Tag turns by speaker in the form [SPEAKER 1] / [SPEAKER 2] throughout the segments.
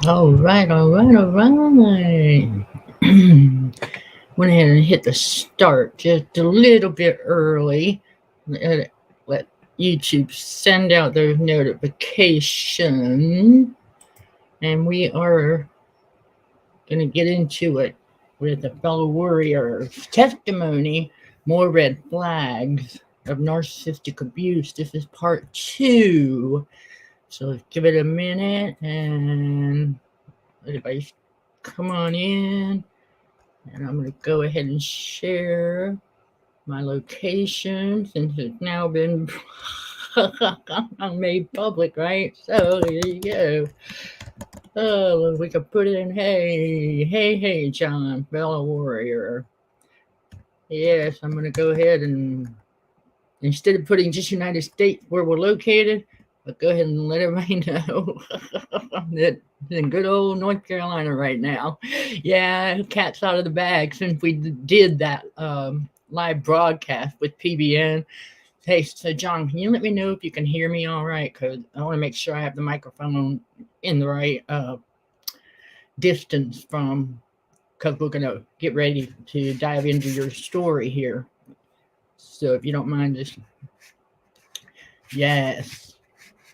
[SPEAKER 1] All right, all right, all right. Went ahead and hit the start just a little bit early. Let YouTube send out their notification. And we are going to get into it with a fellow warrior's testimony, more red flags of narcissistic abuse. This is part 2. So let's give it a minute and everybody come on in. And I'm going to go ahead and share my location since it's now been made public, right? So there you go. Oh, we could put in, hey, John, fellow warrior. Yes, I'm going to go ahead and instead of putting just United States where we're located, but go ahead and let everybody know that in good old North Carolina right now. Yeah, cat's out of the bag since we did that live broadcast with PBN. Hey, so John, can you let me know if you can hear me all right? Because I want to make sure I have the microphone in the right distance from, because we're going to get ready to dive into your story here. So if you don't mind, just, yes.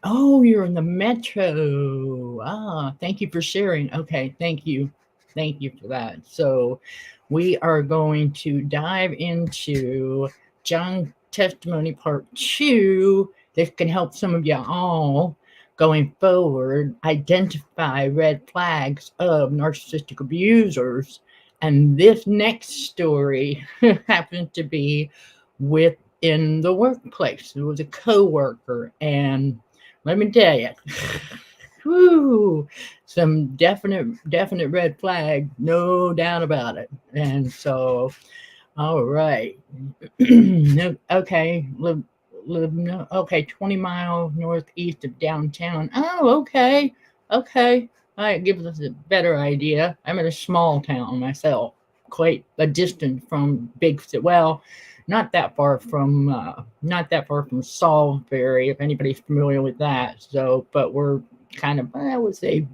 [SPEAKER 1] Oh, you're in the metro. Ah, thank you for sharing. Okay, thank you. Thank you for that. So, we are going to dive into John's testimony part 2. This can help some of y'all going forward identify red flags of narcissistic abusers. And this next story happens to be within the workplace. It was a coworker, and let me tell you, whew, some definite red flag, no doubt about it. And so, all right, okay, no, okay, 20 miles northeast of downtown. Oh, okay. All right, gives us a better idea. I'm in a small town myself, quite a distance from big city. Well, not that far from Salisbury, if anybody's familiar with that. So, but we're kind of, I would say,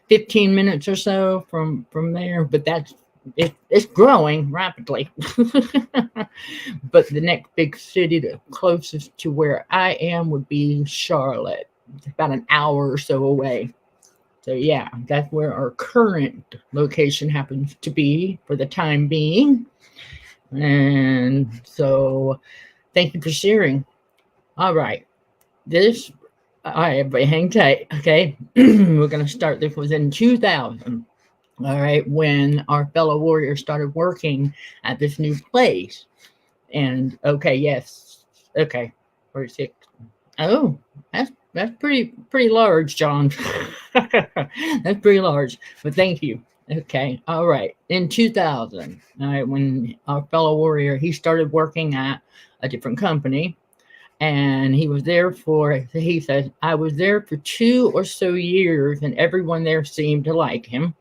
[SPEAKER 1] 15 minutes or so from there. But it's growing rapidly. But the next big city, the closest to where I am, would be Charlotte. It's about an hour or so away. So yeah, that's where our current location happens to be for the time being. And so thank you for sharing. All right. This, all right, everybody hang tight. Okay. We're going to start. This was in 2000. All right. When our fellow warrior started working at this new place. And okay, yes. Okay. 46. Oh, that's pretty large, John. That's pretty large. But thank you. Okay. All right. In 2000, all right, when our fellow warrior he started working at a different company, and he was there for he says I was there for 2 or so years, and everyone there seemed to like him.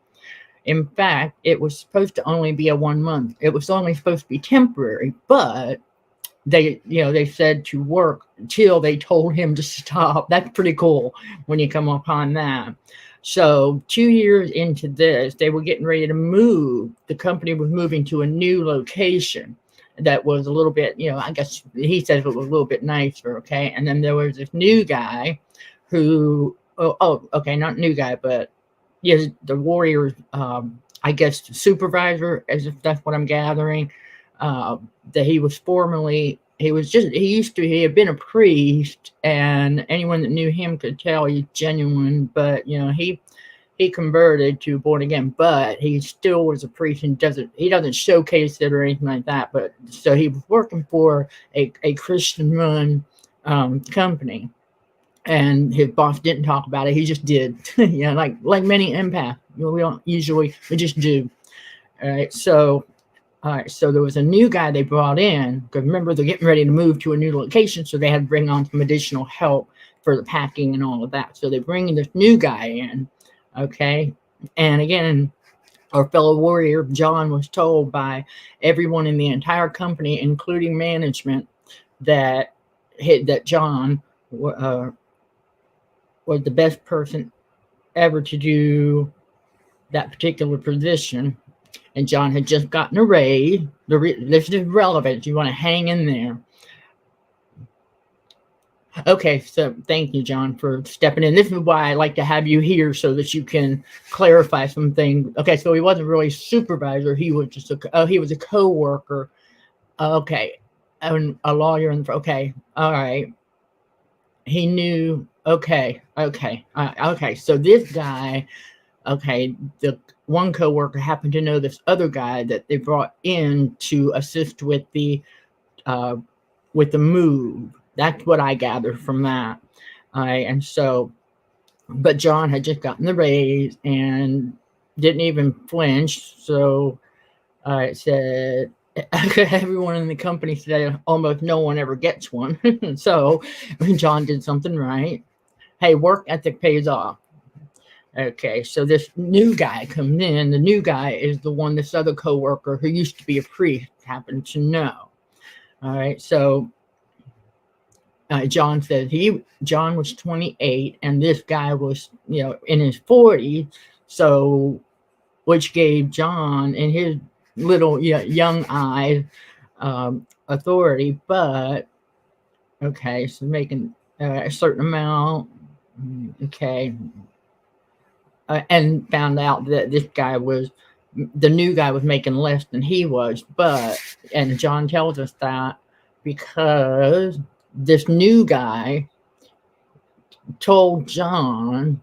[SPEAKER 1] In fact, it was supposed to only be a 1 month. It was only supposed to be temporary, but they said to work until they told him to stop. That's pretty cool when you come upon that. So 2 years into this, they were getting ready to move. The company was moving to a new location that was a little bit, I guess he says it was a little bit nicer. Okay. And then there was this new guy who, okay, not new guy, but yes, the Warriors, I guess, supervisor, as if that's what I'm gathering, that he was formerly, he had been a priest, and anyone that knew him could tell he's genuine, but, he converted to born again, but he still was a priest and he doesn't showcase it or anything like that. But so he was working for a Christian run company, and his boss didn't talk about it. He just did. Like many empaths, we just do. All right, so there was a new guy they brought in, because remember they're getting ready to move to a new location, so they had to bring on some additional help for the packing and all of that. So they bring this new guy in, okay, and again, our fellow warrior John was told by everyone in the entire company, including management, that John was the best person ever to do that particular position. And John had just gotten a raise. This is relevant. You want to hang in there. Okay, so thank you, John, for stepping in. This is why I like to have you here so that you can clarify some things. Okay, so he wasn't really a supervisor. He was just he was a co-worker. Okay, and a lawyer. Okay, all right. He knew. Okay. So this guy, okay, the one co-worker happened to know this other guy that they brought in to assist with the move. That's what I gathered from that. And so, but John had just gotten the raise and didn't even flinch. So I said, everyone in the company said almost no one ever gets one. So John did something right. Hey, work ethic pays off. Okay, so this new guy comes in. The new guy is the one this other coworker who used to be a priest happened to know. All right, so John said John was 28 and this guy was, in his 40s. So, which gave John in his little young eyes authority, but okay, so making a certain amount. Okay. And found out that the new guy was making less than he was, and John tells us that because this new guy told John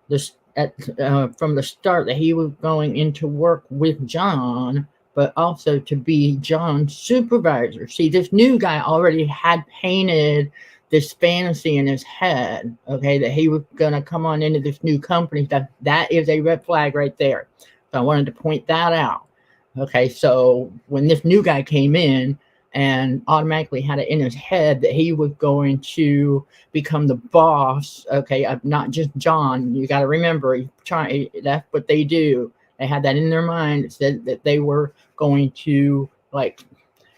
[SPEAKER 1] from the start that he was going into work with John, but also to be John's supervisor. See, this new guy already had painted this fantasy in his head, okay, that he was going to come on into this new company. That is a red flag right there. So I wanted to point that out. Okay, so when this new guy came in and automatically had it in his head that he was going to become the boss, okay, of not just John. You got to remember, that's what they do. They had that in their mind. It said that they were going to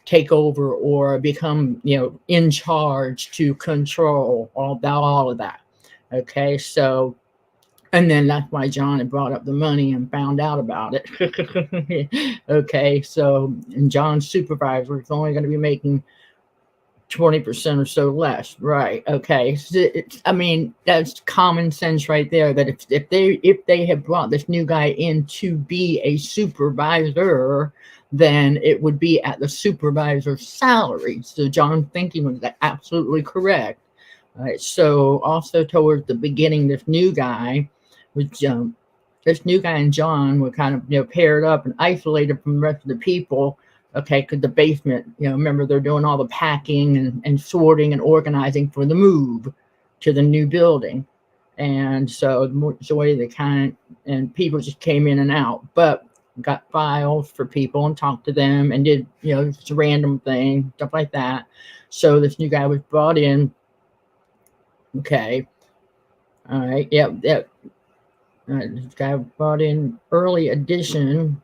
[SPEAKER 1] take over or become, in charge to control all of that. Okay, so, and then that's why John had brought up the money and found out about it. Okay, so, and John's supervisor is only going to be making 20% or so less, right? Okay, so that's common sense right there. That if they had brought this new guy in to be a supervisor, then it would be at the supervisor's salary. So John's thinking was absolutely correct. All right. So also towards the beginning, this new guy and John were kind of paired up and isolated from the rest of the people. Okay, because the basement, remember they're doing all the packing and sorting and organizing for the move to the new building. And so the majority of and people just came in and out, but got files for people and talked to them and did, just random things, stuff like that. So this new guy was brought in. Okay. All right. Yep. All right, this guy brought in early addition.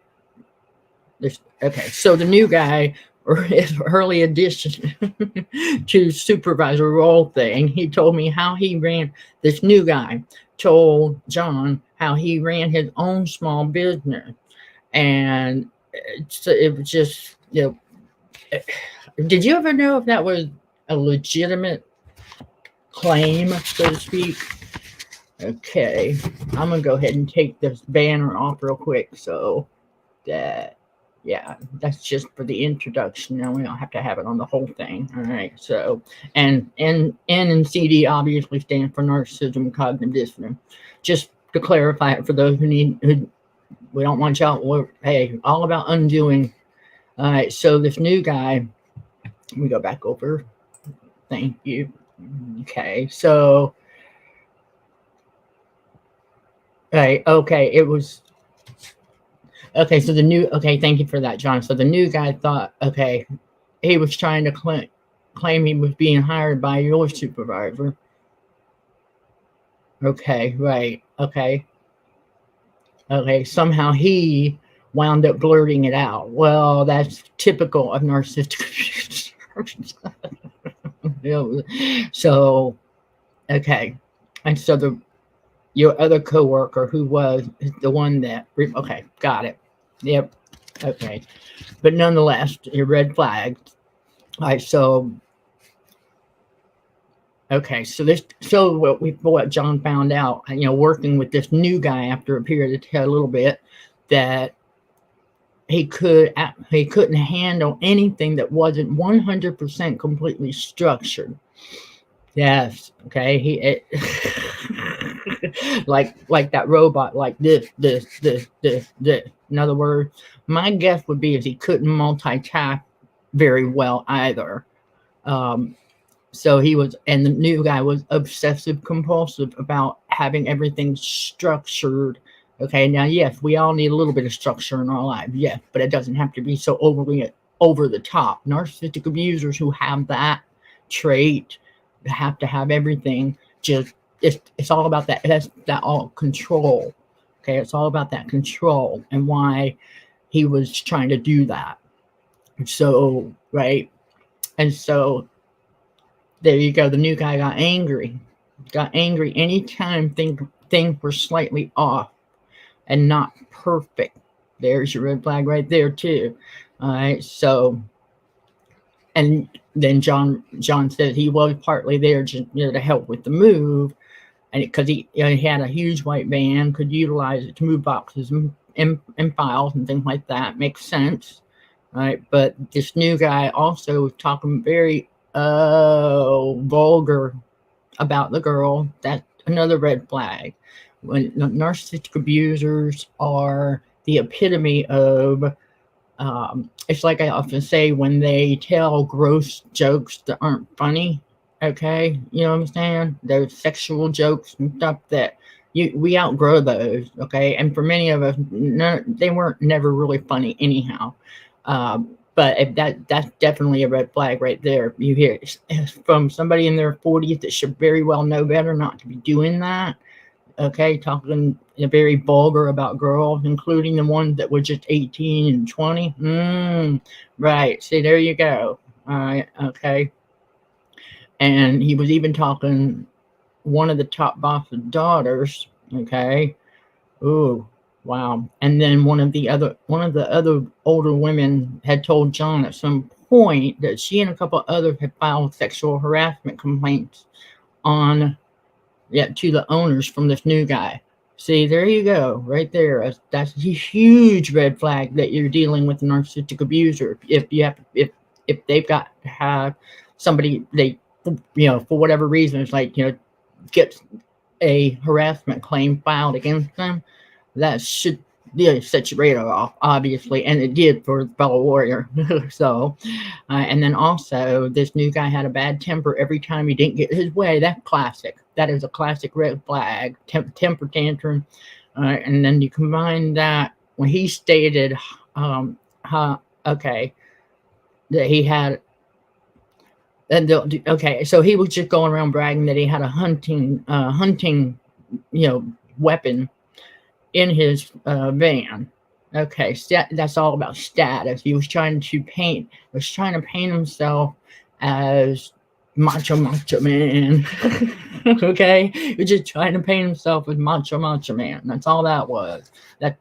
[SPEAKER 1] Okay, so the new guy, or his early addition to supervisor role thing, he told me how he ran. This new guy told John how he ran his own small business, and it was just, did you ever know if that was a legitimate claim, so to speak? Okay, I'm gonna go ahead and take this banner off real quick so that. Yeah, that's just for the introduction. Now we don't have to have it on the whole thing. All right. So, and N and CD obviously stand for narcissism and cognitive dissonance. Just to clarify it for those who we don't want y'all. Hey, all about undoing. All right. So this new guy, we go back over. Thank you. Okay. So, right. Okay. It was. Okay, so thank you for that, John. So the new guy thought, okay, he was trying to claim he was being hired by your supervisor. Okay, right, okay. Okay, somehow he wound up blurting it out. Well, that's typical of narcissistic. So, okay. And so your other coworker who was the one that, okay, got it. Yep. Okay. But nonetheless, your red flag. All right. So, okay. So what John found out, working with this new guy after a period of a little bit, that he couldn't handle anything that wasn't 100% completely structured. Yes. Okay. Like that robot, like this. In other words, my guess would be is he couldn't multitask very well either. So he was, and the new guy was obsessive compulsive about having everything structured. Okay. Now, yes, we all need a little bit of structure in our lives. Yes, but it doesn't have to be so overly over the top. Narcissistic abusers who have that trait have to have everything just, it's all about that. That's that all control. Okay. It's all about that control and why he was trying to do that. So, right. And so there you go. The new guy got angry anytime things were slightly off and not perfect. There's your red flag right there too. All right. So, and then John said he was partly there just to help with the move, and because he had a huge white van, could utilize it to move boxes and files and things like that. Makes sense, right? But this new guy also was talking very vulgar about the girl. That's another red flag. When narcissistic abusers are the epitome of it's like I often say, when they tell gross jokes that aren't funny. Okay, you know what I'm saying? Those sexual jokes and stuff that we outgrow those. Okay, and for many of us, they weren't never really funny anyhow. But if that's definitely a red flag right there. You hear it from somebody in their 40s that should very well know better not to be doing that. Okay, talking very vulgar about girls, including the ones that were just 18 and 20. Right. See, there you go. All right. Okay. And he was even talking one of the top boss's daughters. Okay. Ooh, wow. And then one of the other older women had told John at some point that she and a couple of others had filed sexual harassment complaints to the owners from this new guy. See, there you go, right there. That's a huge red flag that you're dealing with a narcissistic abuser. If they've got to have somebody, they, for whatever reason, it's like, get a harassment claim filed against them, that should set your radar off, obviously, and it did for fellow warrior. So, and then also, this new guy had a bad temper every time he didn't get his way. That's classic. That is a classic red flag, temper tantrum. And then you combine that when he stated, that he had. So he was just going around bragging that he had a hunting, weapon in his van. Okay, that's all about status. He was trying to paint himself as macho man. Okay, he was just trying to paint himself as macho man. That's all that was. That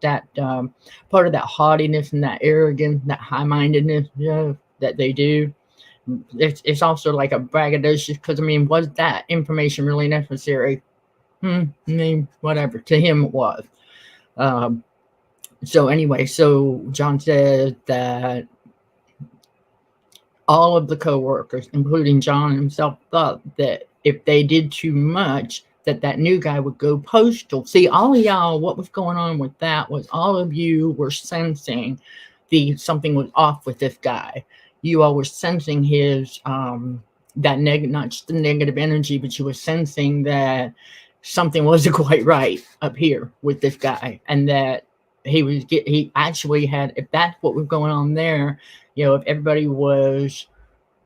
[SPEAKER 1] part of that haughtiness and that arrogance, that high-mindedness, that they do. It's also like a braggadocious, because was that information really necessary? Whatever. To him, it was. So anyway, so John said that all of the coworkers, including John himself, thought that if they did too much, that new guy would go postal. See, all of y'all, what was going on with that was all of you were sensing something was off with this guy. You all were sensing his that not just the negative energy, but you were sensing that something wasn't quite right up here with this guy, and that he actually had, if that's what was going on there, if everybody was,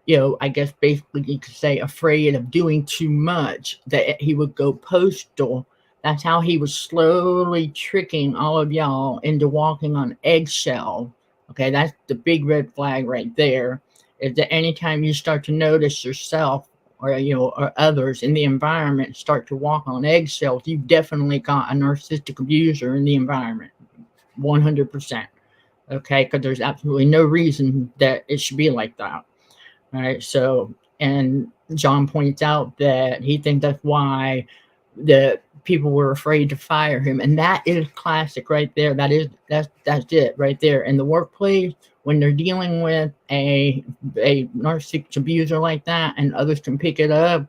[SPEAKER 1] I guess basically you could say afraid of doing too much, that he would go postal. That's how he was slowly tricking all of y'all into walking on eggshells. Okay, that's the big red flag right there, is that anytime you start to notice yourself or or others in the environment start to walk on eggshells, you've definitely got a narcissistic abuser in the environment, 100%. Okay, because there's absolutely no reason that it should be like that. All right, so, and John points out that he thinks that's why the people were afraid to fire him, and that is classic right there. That's it right there in the workplace when they're dealing with a narcissistic abuser like that, and others can pick it up,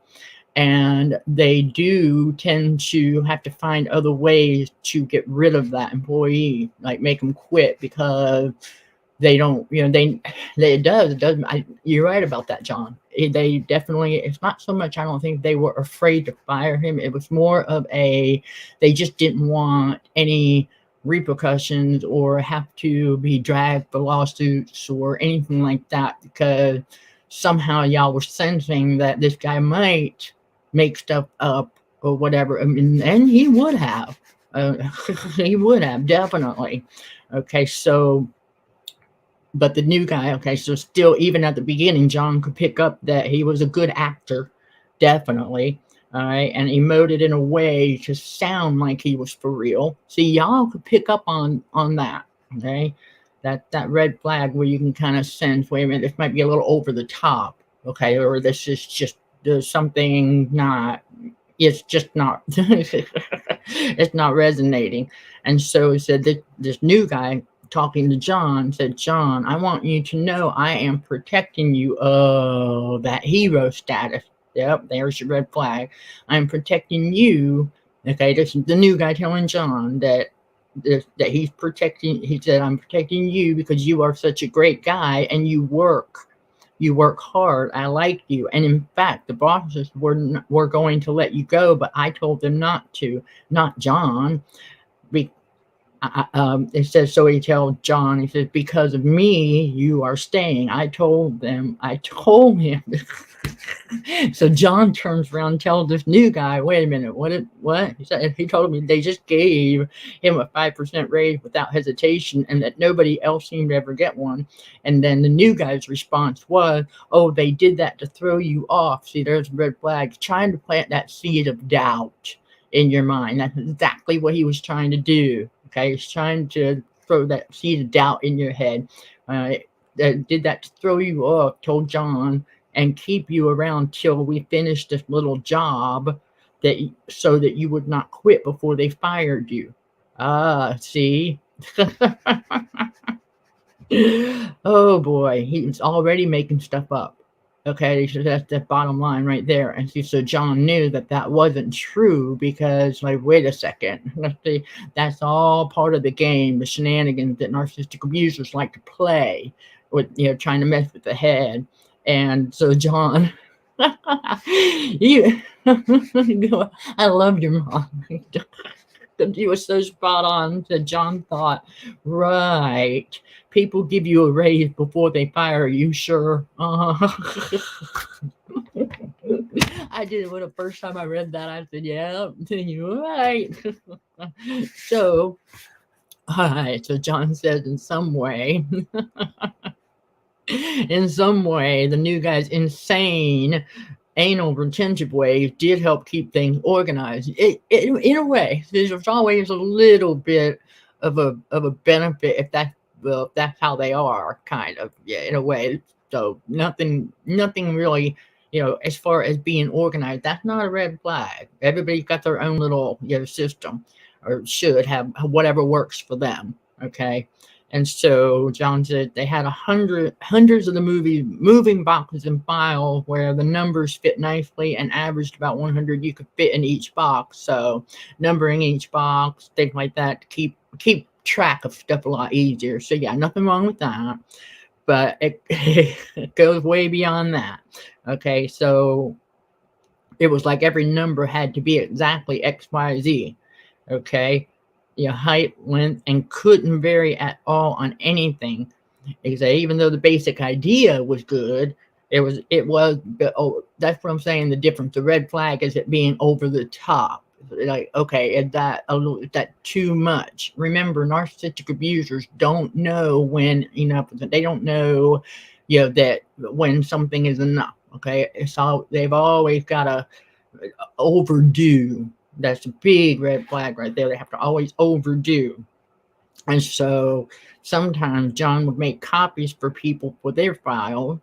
[SPEAKER 1] and they do tend to have to find other ways to get rid of that employee, like make them quit, because they don't, it does. You're right about that, John. They definitely, it's not so much, I don't think they were afraid to fire him. It was more of they just didn't want any repercussions or have to be dragged for lawsuits or anything like that, because somehow y'all were sensing that this guy might make stuff up or whatever. I mean, and he would have. He would have, definitely. Okay, so, but the new guy, okay, so still, even at the beginning, John could pick up that he was a good actor, definitely. All right, and emoted in a way to sound like he was for real. See, y'all could pick up on that. Okay, that red flag where you can kind of sense, wait a minute, this might be a little over the top. Okay, or this is just, there's something not, it's just not, it's not resonating. And so he said that this new guy talking to John said, John, I want you to know I am protecting you. Oh, that hero status. Yep, there's your red flag. I'm protecting you. Okay, this is the new guy telling John that he's protecting. He said, I'm protecting you because you are such a great guy and you work hard. I like you. And in fact, the bosses were going to let you go, but I told them not to, not John. It says, so he tells John, he says, because of me, you are staying. I told him. So John turns around and tells this new guy, wait a minute, what? He said, he told me they just gave him a 5% raise without hesitation and that nobody else seemed to ever get one. And then the new guy's response was, oh, they did that to throw you off. See, there's red flags, trying to plant that seed of doubt in your mind. That's exactly what he was trying to do. Okay, he's trying to throw that seed of doubt in your head. Did that to throw you off, told John, and keep you around till we finish this little job, so that you would not quit before they fired you. See? Oh boy, he's already making stuff up. Okay, so that's the bottom line right there. And see, so John knew that wasn't true, because, like, wait a second, that's all part of the game, the shenanigans that narcissistic abusers like to play with, trying to mess with the head. And so John, I love your mom. You were so spot on. That John thought, right, people give you a raise before they fire you, sure. I did it when the first time I read that. I said, yeah, you're right. So, all right, so John says in some way, the new guy's insane anal retentive ways did help keep things organized. In a way, there's always a little bit of a benefit if that's how they are, kind of, yeah, in a way. So nothing really, as far as being organized, that's not a red flag. Everybody's got their own little system, or should have, whatever works for them. Okay. And so John said they had hundreds of the moving boxes and files where the numbers fit nicely and averaged about 100 you could fit in each box. So numbering each box, things like that, to keep track of stuff a lot easier. So yeah, nothing wrong with that. But it goes way beyond that. Okay, so it was like every number had to be exactly XYZ. Okay. Your height, length, and couldn't vary at all on anything. Even though the basic idea was good, it was. That's what I'm saying. The difference, the red flag, is it being over the top. Like, okay, is that too much? Remember, narcissistic abusers don't know when enough. They don't know, that when something is enough. Okay, so they've always got to overdo. That's a big red flag right there. They have to always overdo. And so sometimes John would make copies for people for their file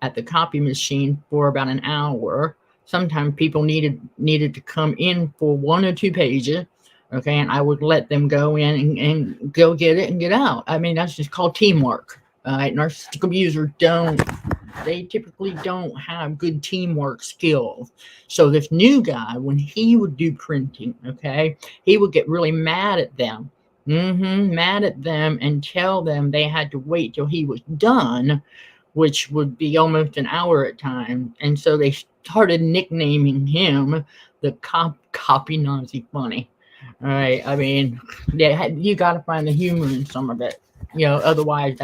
[SPEAKER 1] at the copy machine for about an hour. Sometimes people needed to come in for 1 or 2 pages. Okay, and I would let them go in and go get it and get out. I mean, that's just called teamwork. All right, narcissistic abusers they typically don't have good teamwork skills. So this new guy, when he would do printing, okay, he would get really mad at them. Mad at them and tell them they had to wait till he was done, which would be almost an hour at time. And so they started nicknaming him the copy Nazi funny. All right. I mean, you got to find the humor in some of it. Otherwise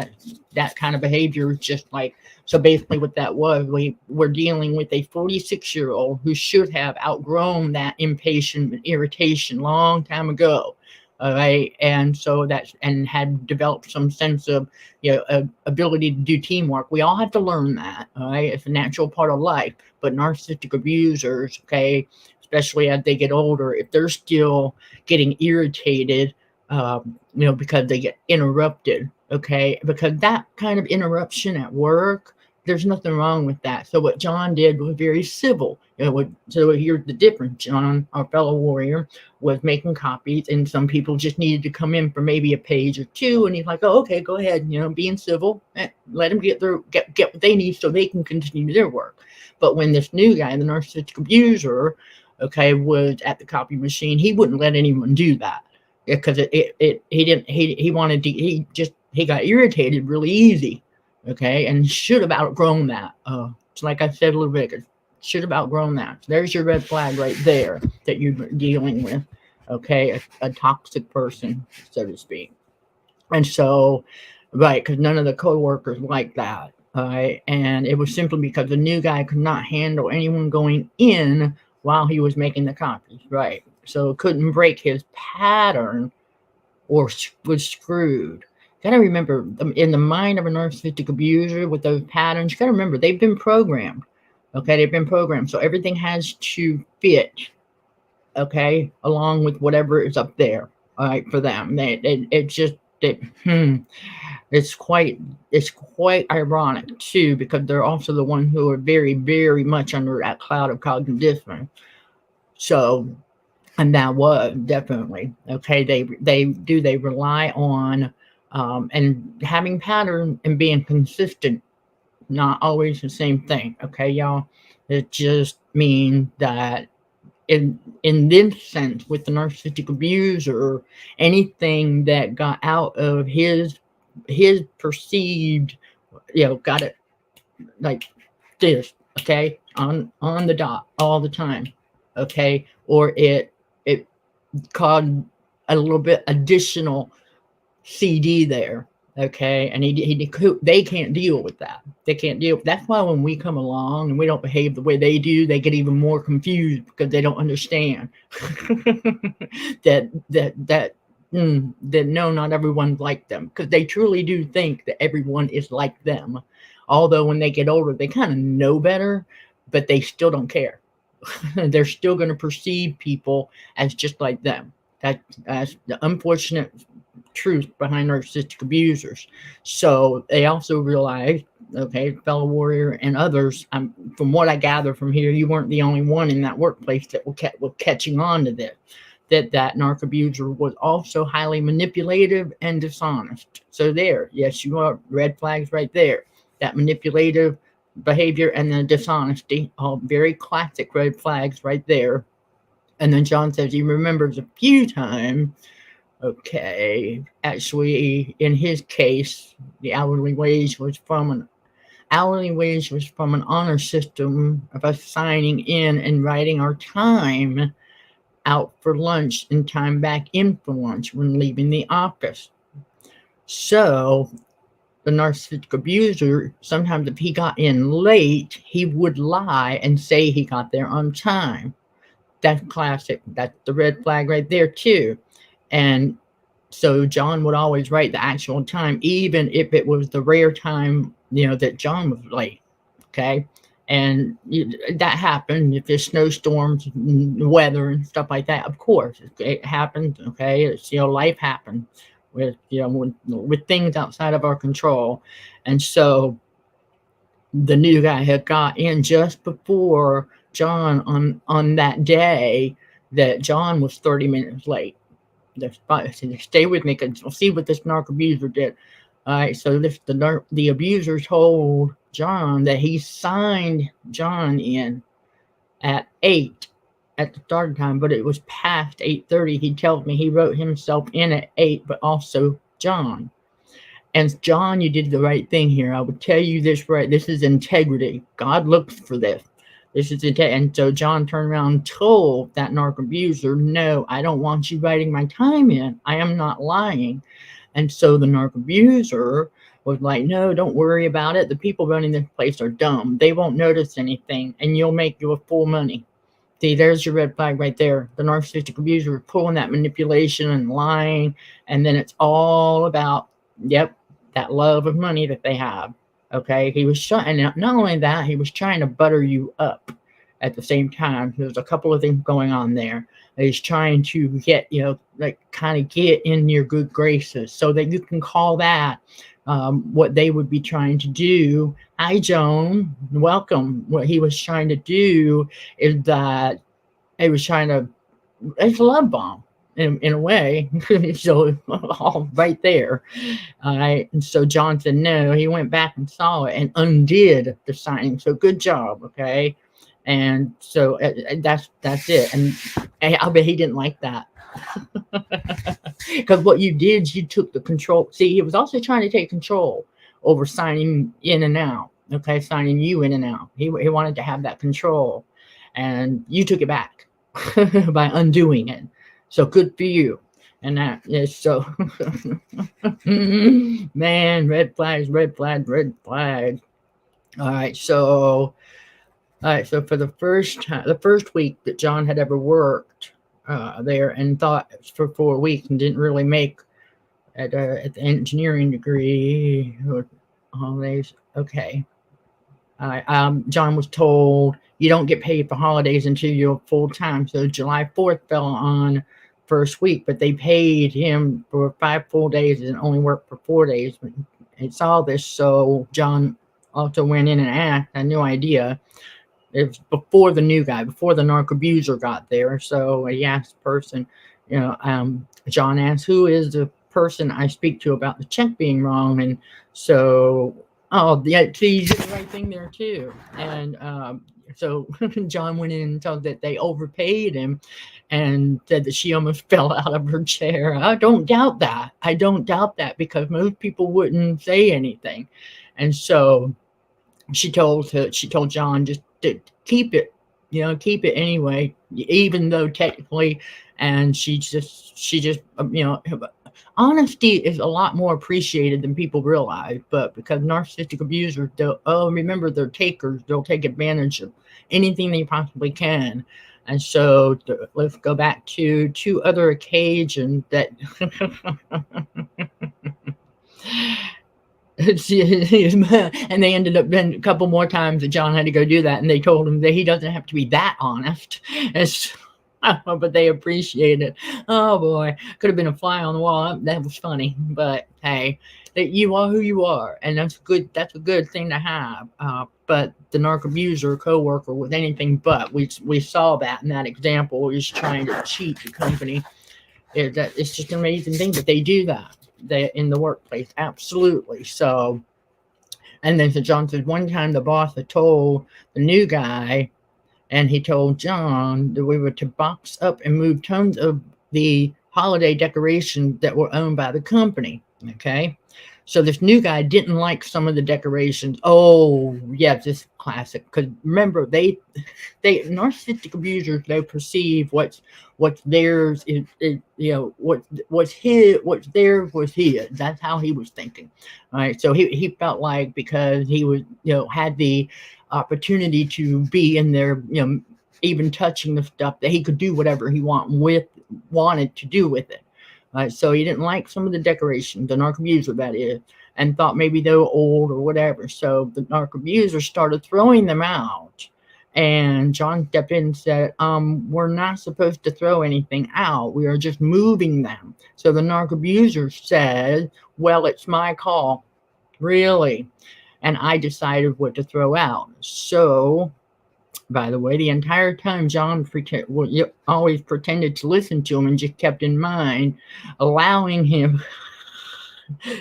[SPEAKER 1] that kind of behavior is just like, so basically what that was, we were dealing with a 46-year-old who should have outgrown that impatience and irritation long time ago. All right. And so and had developed some sense of, ability to do teamwork. We all have to learn that. All right. It's a natural part of life. But narcissistic abusers, okay, especially as they get older, if they're still getting irritated, because they get interrupted, okay, because that kind of interruption at work, there's nothing wrong with that. So what John did was very civil. So here's the difference. John, our fellow warrior, was making copies, and some people just needed to come in for maybe a page or 2, and he's like, oh, okay, go ahead, being civil, let them get what they need so they can continue their work. But when this new guy, the narcissistic abuser, okay, was at the copy machine, he wouldn't let anyone do that, because he got irritated really easy, okay, and should have outgrown that. Like I said a little bit, should have outgrown that. So there's your red flag right there that you're dealing with, okay, a toxic person, so to speak. And so, right, because none of the coworkers like that, all right, and it was simply because the new guy could not handle anyone going in while he was making the copies, right? So couldn't break his pattern or was screwed. Got to remember, in the mind of a narcissistic abuser with those patterns, you got to remember they've been programmed. Okay, they've been programmed, so everything has to fit. Okay, along with whatever is up there. All right, for them, it's quite ironic too, because they're also the ones who are very, very much under that cloud of cognitive dissonance. So, and that was definitely okay. They rely on and having pattern and being consistent, not always the same thing. Okay, y'all. It just means that in this sense, with the narcissistic abuser, anything that got out of his perceived, got it like this, okay, on the dot all the time, okay, or it caused a little bit additional CD there, okay, and they can't deal with that. They can't deal. That's why when we come along and we don't behave the way they do, they get even more confused because they don't understand that no, not everyone's like them, because they truly do think that everyone is like them. Although when they get older, they kind of know better, but they still don't care. They're still going to perceive people as just like them. That's the unfortunate truth behind narcissistic abusers. So they also realize, okay, fellow warrior and others, from what I gather from here, you weren't the only one in that workplace that were catching on to this. That narc abuser was also highly manipulative and dishonest. So there, yes, you are, red flags right there. That manipulative behavior and the dishonesty, all very classic red flags right there. And then John says he remembers a few times, okay, actually in his case, the hourly wage was from an honor system of us signing in and writing our time out for lunch and time back in for lunch when leaving the office. So the narcissistic abuser, sometimes if he got in late, he would lie and say he got there on time. That's classic. That's the red flag right there too. And so John would always write the actual time, even if it was the rare time, that John was late. Okay. And that happened. If there's snowstorms, weather, and stuff like that, of course it happens. Okay, it's, life happens with, with things outside of our control. And so the new guy had got in just before John on that day that John was 30 minutes late. Stay with me, because we'll see what this narc abuser did. All right, so the abuser told John that he signed John in at 8 at the start time, but it was past 8:30. He tells me he wrote himself in at 8, but also John. And John, you did the right thing here. I would tell you this, right? This is integrity. God looks for this. This is it. And so John turned around and told that narc abuser, no, I don't want you writing my time in. I am not lying. And so the narc abuser was like, no, don't worry about it. The people running this place are dumb. They won't notice anything, and you'll make your full money. See, there's your red flag right there. The narcissistic abuser is pulling that manipulation and lying, and then it's all about, that love of money that they have. Okay, he was trying, and not only that, he was trying to butter you up at the same time. There's a couple of things going on there. He's trying to get, kind of get in your good graces so that you can call that what they would be trying to do. Hi, Joan. Welcome. What he was trying to do is that he was trying to, it's a love bomb in a way. So all right there. All right. And so John said no. He went back and saw it and undid the signing. So good job. Okay. And so that's it. And I bet he didn't like that. Because what you did, you took the control. See, he was also trying to take control over signing in and out. Okay, signing you in and out. He wanted to have that control, and you took it back by undoing it. So good for you. And that is so, man, red flags, red flag, red flag. All right, so for the first week that John had ever worked there, and thought for 4 weeks and didn't really make at the engineering degree holidays. Okay. John was told you don't get paid for holidays until you're full time. So July 4th fell on first week, but they paid him for 5 full days and only worked for 4 days. It's all this. So John also went in and asked. I had no idea. It was before the new guy, before the narc abuser got there. So he asked the person, John asked, who is the person I speak to about the check being wrong? And so, see, you did the right thing there too. And so John went in and told that they overpaid him and said that she almost fell out of her chair. I don't doubt that. I don't doubt that, because most people wouldn't say anything. And so she told John just to keep it, keep it anyway, even though technically, and she just, honesty is a lot more appreciated than people realize, but because narcissistic abusers, remember, they're takers, they'll take advantage of anything they possibly can. And so let's go back to 2 other occasions that and they ended up being a couple more times that John had to go do that, and they told him that he doesn't have to be that honest. But they appreciate it. Oh boy, could have been a fly on the wall. That was funny, but hey, that you are who you are, and that's good. That's a good thing to have. But the narc abuser coworker was anything but. We saw that in that example. He's trying to cheat the company. It's just an amazing thing that they do that. In the workplace, absolutely. So, and then so John said one time the boss had told the new guy, and he told John that we were to box up and move tons of the holiday decorations that were owned by the company. Okay. So this new guy didn't like some of the decorations. Oh, yeah, this is classic. Because remember, they narcissistic abusers, they perceive what's theirs is what's theirs was his. That's how he was thinking. All right. So he felt like because he was had the opportunity to be in there, even touching the stuff, that he could do whatever he wanted to do with it. So he didn't like some of the decorations, the narc abuser that is. and thought maybe they were old or whatever. So the narc abuser started throwing them out. And John stepped in and said, we're not supposed to throw anything out. We are just moving them. So the narc abuser said, well, it's my call. Really? And I decided what to throw out. So, by the way, the entire time John always pretended to listen to him and just kept in mind, allowing him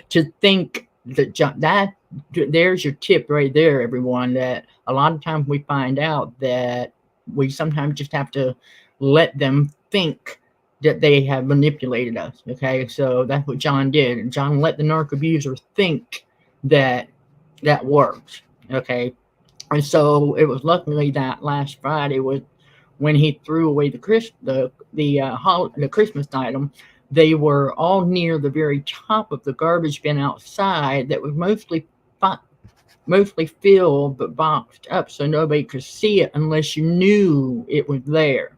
[SPEAKER 1] to think that there's your tip right there, everyone, that a lot of times we find out that we sometimes just have to let them think that they have manipulated us. Okay, so that's what John did. And John let the narc abuser think that worked. Okay, and so it was luckily that last Friday was when he threw away the Christmas item. They were all near the very top of the garbage bin outside that was mostly filled but boxed up, so nobody could see it unless you knew it was there.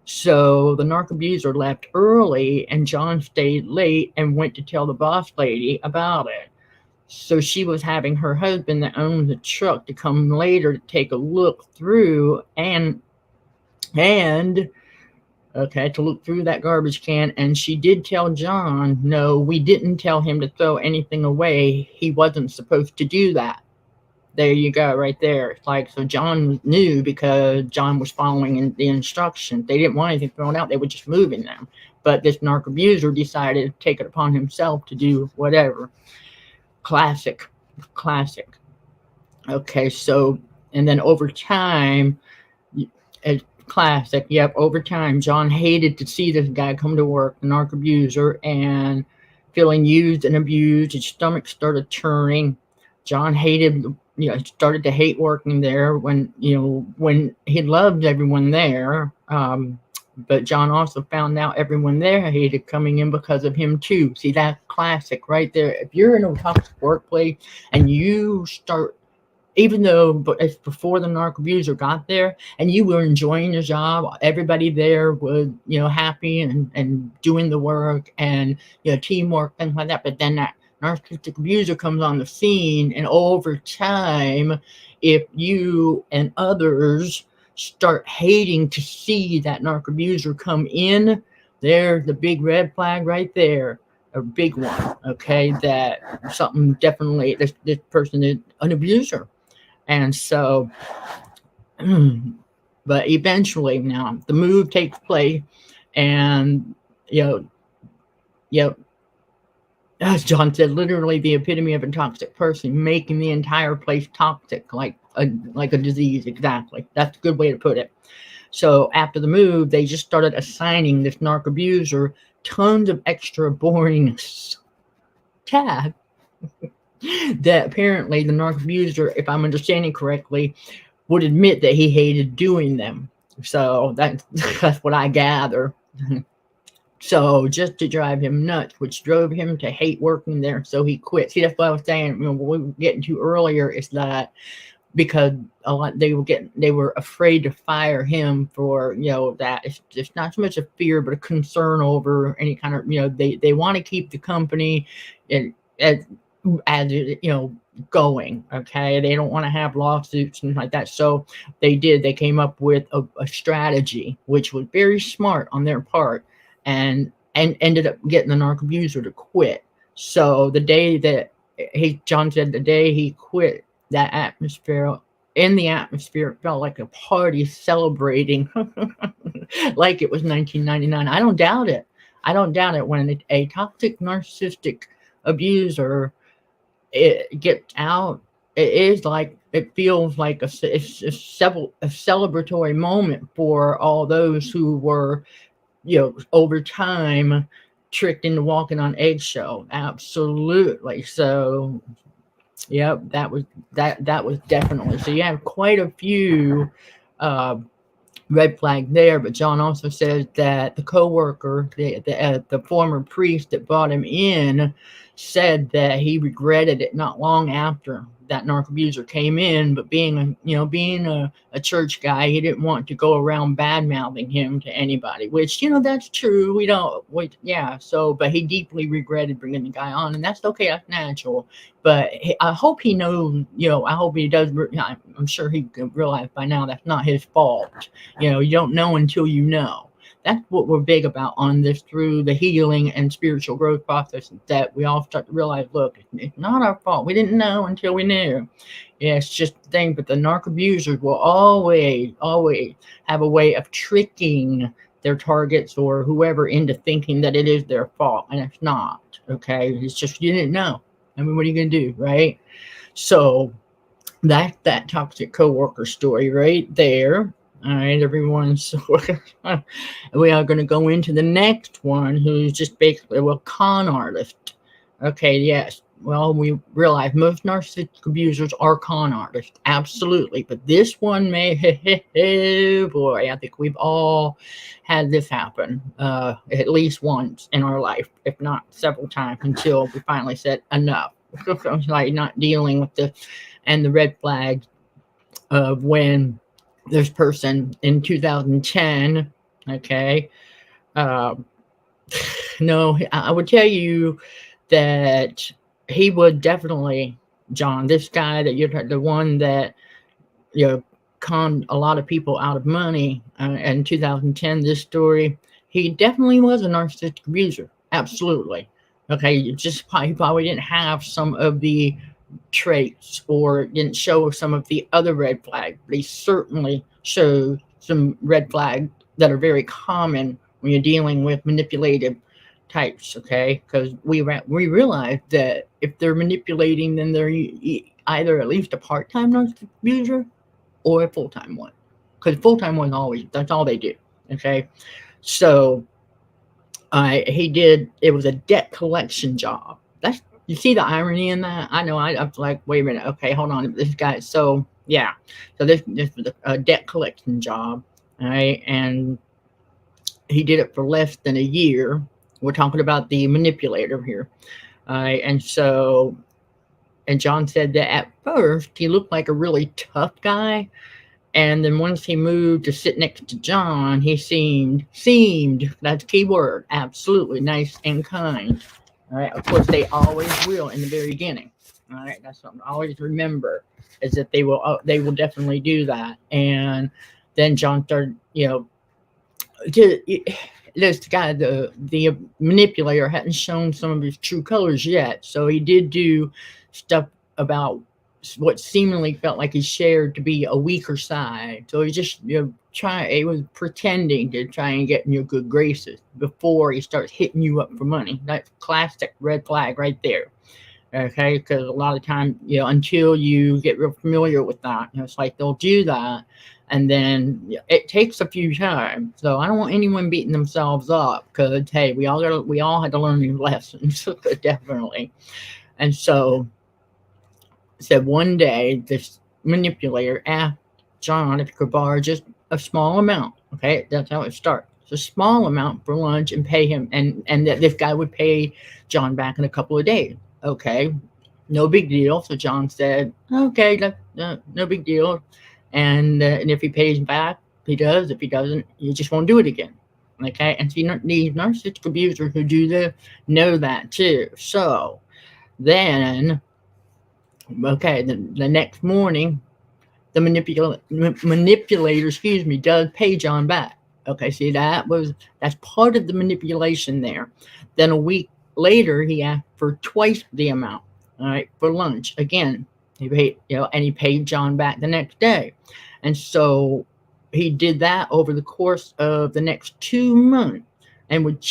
[SPEAKER 1] So the narc abuser left early, and John stayed late and went to tell the boss lady about it. So she was having her husband that owned the truck to come later to take a look through and to look through that garbage can. And she did tell John, no, we didn't tell him to throw anything away. He wasn't supposed to do that. There you go, right there. It's like, so John knew because John was following the instructions. They didn't want anything thrown out. They were just moving them. But this narc abuser decided to take it upon himself to do whatever. Classic. Okay, so, and then over time, classic, yep, over time, John hated to see this guy come to work, the narc abuser, and feeling used and abused. His stomach started turning. John hated, started to hate working there when he loved everyone there. But John also found out everyone there hated coming in because of him too. See, that's classic right there. If you're in a toxic workplace and you start, even though it's before the narc abuser got there and you were enjoying your job, everybody there was, happy and doing the work and, teamwork, things like that. But then that narcissistic abuser comes on the scene, and over time, if you and others start hating to see that narc abuser come in, there's the big red flag right there, a big one. Okay, that something definitely, this person is an abuser. And so, but eventually now the move takes place, and as John said, literally the epitome of a toxic person, making the entire place toxic, like a disease. Exactly. That's a good way to put it. So after the move, they just started assigning this narc abuser tons of extra boring tasks that apparently the narc abuser, if I'm understanding correctly, would admit that he hated doing them. So that's what I gather. So just to drive him nuts, which drove him to hate working there. So he quit. See, that's what I was saying. What we were getting to earlier is that because they were afraid to fire him for that it's not so much a fear but a concern over any kind of they want to keep the company as going. Okay, they don't want to have lawsuits and like that. So they came up with a strategy which was very smart on their part, and ended up getting the narc abuser to quit. So the day that John said the day he quit, that atmosphere felt like a party celebrating like it was 1999. I don't doubt it when a toxic narcissistic abuser gets out. It feels like a celebratory moment for all those who were over time tricked into walking on eggshell. Absolutely. So yep, that was definitely. So you have quite a few red flag there. But John also says that the coworker, the former priest that brought him in, said that he regretted it not long after that narc abuser came in, but being a church guy, he didn't want to go around bad mouthing him to anybody, which, that's true. But he deeply regretted bringing the guy on, and that's okay. That's natural. But I hope he knows, I hope he does. I'm sure he can realize by now that's not his fault. You don't know until you know. That's what we're big about on this, through the healing and spiritual growth process, that we all start to realize, look, it's not our fault. We didn't know until we knew. Yeah, it's just the thing. But the narc abusers will always have a way of tricking their targets or whoever into thinking that it is their fault, and it's not. Okay, it's just you didn't know. I mean, what are you gonna do, right? So that's that toxic coworker story right there. All right, everyone. So we are going to go into the next one, who's just basically a con artist. Okay, yes. Well, we realize most narcissistic abusers are con artists, absolutely. But this one boy, I think we've all had this happen at least once in our life, if not several times, until we finally said enough. Like not dealing with this and the red flag of when this person in 2010, okay, no, I would tell you that he would definitely, John, this guy that you're the one that conned a lot of people out of money in 2010. This story, he definitely was a narcissistic abuser, absolutely. Okay, he probably didn't have some of the traits or didn't show some of the other red flags, but he certainly showed some red flags that are very common when you're dealing with manipulative types. Okay, because we realize that if they're manipulating, then they're either at least a part-time narcissistic abuser or a full-time one, because full-time one always, that's all they do. Okay, so it was a debt collection job. You see the irony in that? I know. I was like, wait a minute. Okay, hold on. This guy. So yeah. So this was a debt collection job, all right? And he did it for less than a year. We're talking about the manipulator here, all right? And John said that at first he looked like a really tough guy, and then once he moved to sit next to John, he seemed, that's key word, absolutely nice and kind. All right. Of course, they always will in the very beginning. All right. That's something I always remember, is that they will definitely do that. And then John started, this guy, the manipulator, hadn't shown some of his true colors yet. So he did do stuff about what seemingly felt like he shared to be a weaker side. So he just, he was pretending to try and get in your good graces before he starts hitting you up for money. That's classic red flag right there. Okay, because a lot of times, until you get real familiar with that, it's like they'll do that, and then it takes a few times. So I don't want anyone beating themselves up, because hey, we all had to learn these lessons, definitely. And so said one day this manipulator asked John if he could borrow just a small amount. Okay, that's how it starts. It's a small amount for lunch and pay him, and that this guy would pay John back in a couple of days. Okay, no big deal. So John said, okay, that's no big deal. And if he pays back, he does. If he doesn't, you just won't do it again. Okay, and see, these narcissistic abusers who do this know that too. So then, okay, the next morning, the manipulator, does pay John back. Okay, see, that's part of the manipulation there. Then a week later, he asked for twice the amount, all right, for lunch. Again, he paid, and he paid John back the next day. And so he did that over the course of the next 2 months, and would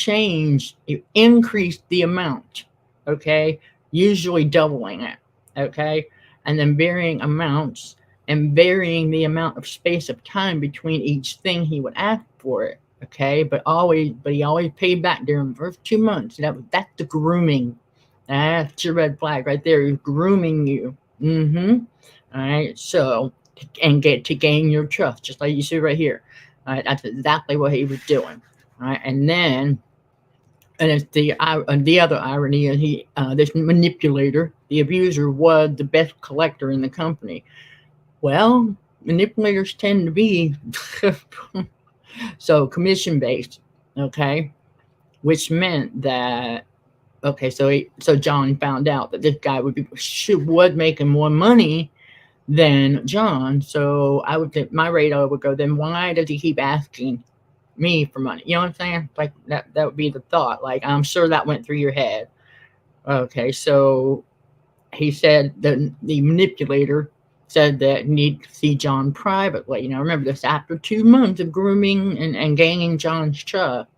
[SPEAKER 1] increase the amount, okay, usually doubling it, okay, and then varying amounts, and varying the amount of space of time between each thing he would ask for it. Okay, but he always paid back during the first 2 months. That's the grooming. That's your red flag right there. He's grooming you. All right. So, and get to gain your trust, just like you see right here. All right. That's exactly what he was doing. All right. And then And it's the other irony is this manipulator, the abuser, was the best collector in the company. Well, manipulators tend to be so commission based, okay, which meant that okay, so John found out that this guy was making more money than John. So I would think my radar would go, then why does he keep asking me for money? You know what I'm saying? Like that would be the thought. Like I'm sure that went through your head. Okay, so he said that the manipulator said that he needed to see John privately. Now remember this, after 2 months of grooming and gaining John's trust.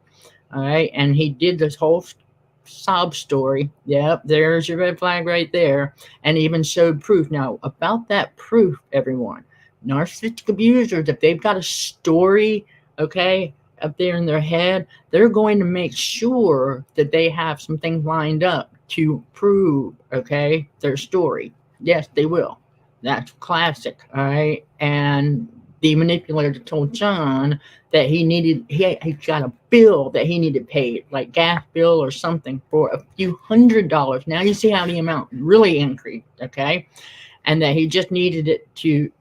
[SPEAKER 1] All right, and he did this whole sob story. Yep, there's your red flag right there, and even showed proof. Now about that proof, everyone, narcissistic abusers, if they've got a story, okay, up there in their head, they're going to make sure that they have some things lined up to prove, okay, their story. Yes, they will. That's classic. All right, and the manipulator told John that he got a bill that he needed paid, like gas bill or something, for a few $100s. Now you see how the amount really increased, okay? And that he just needed it to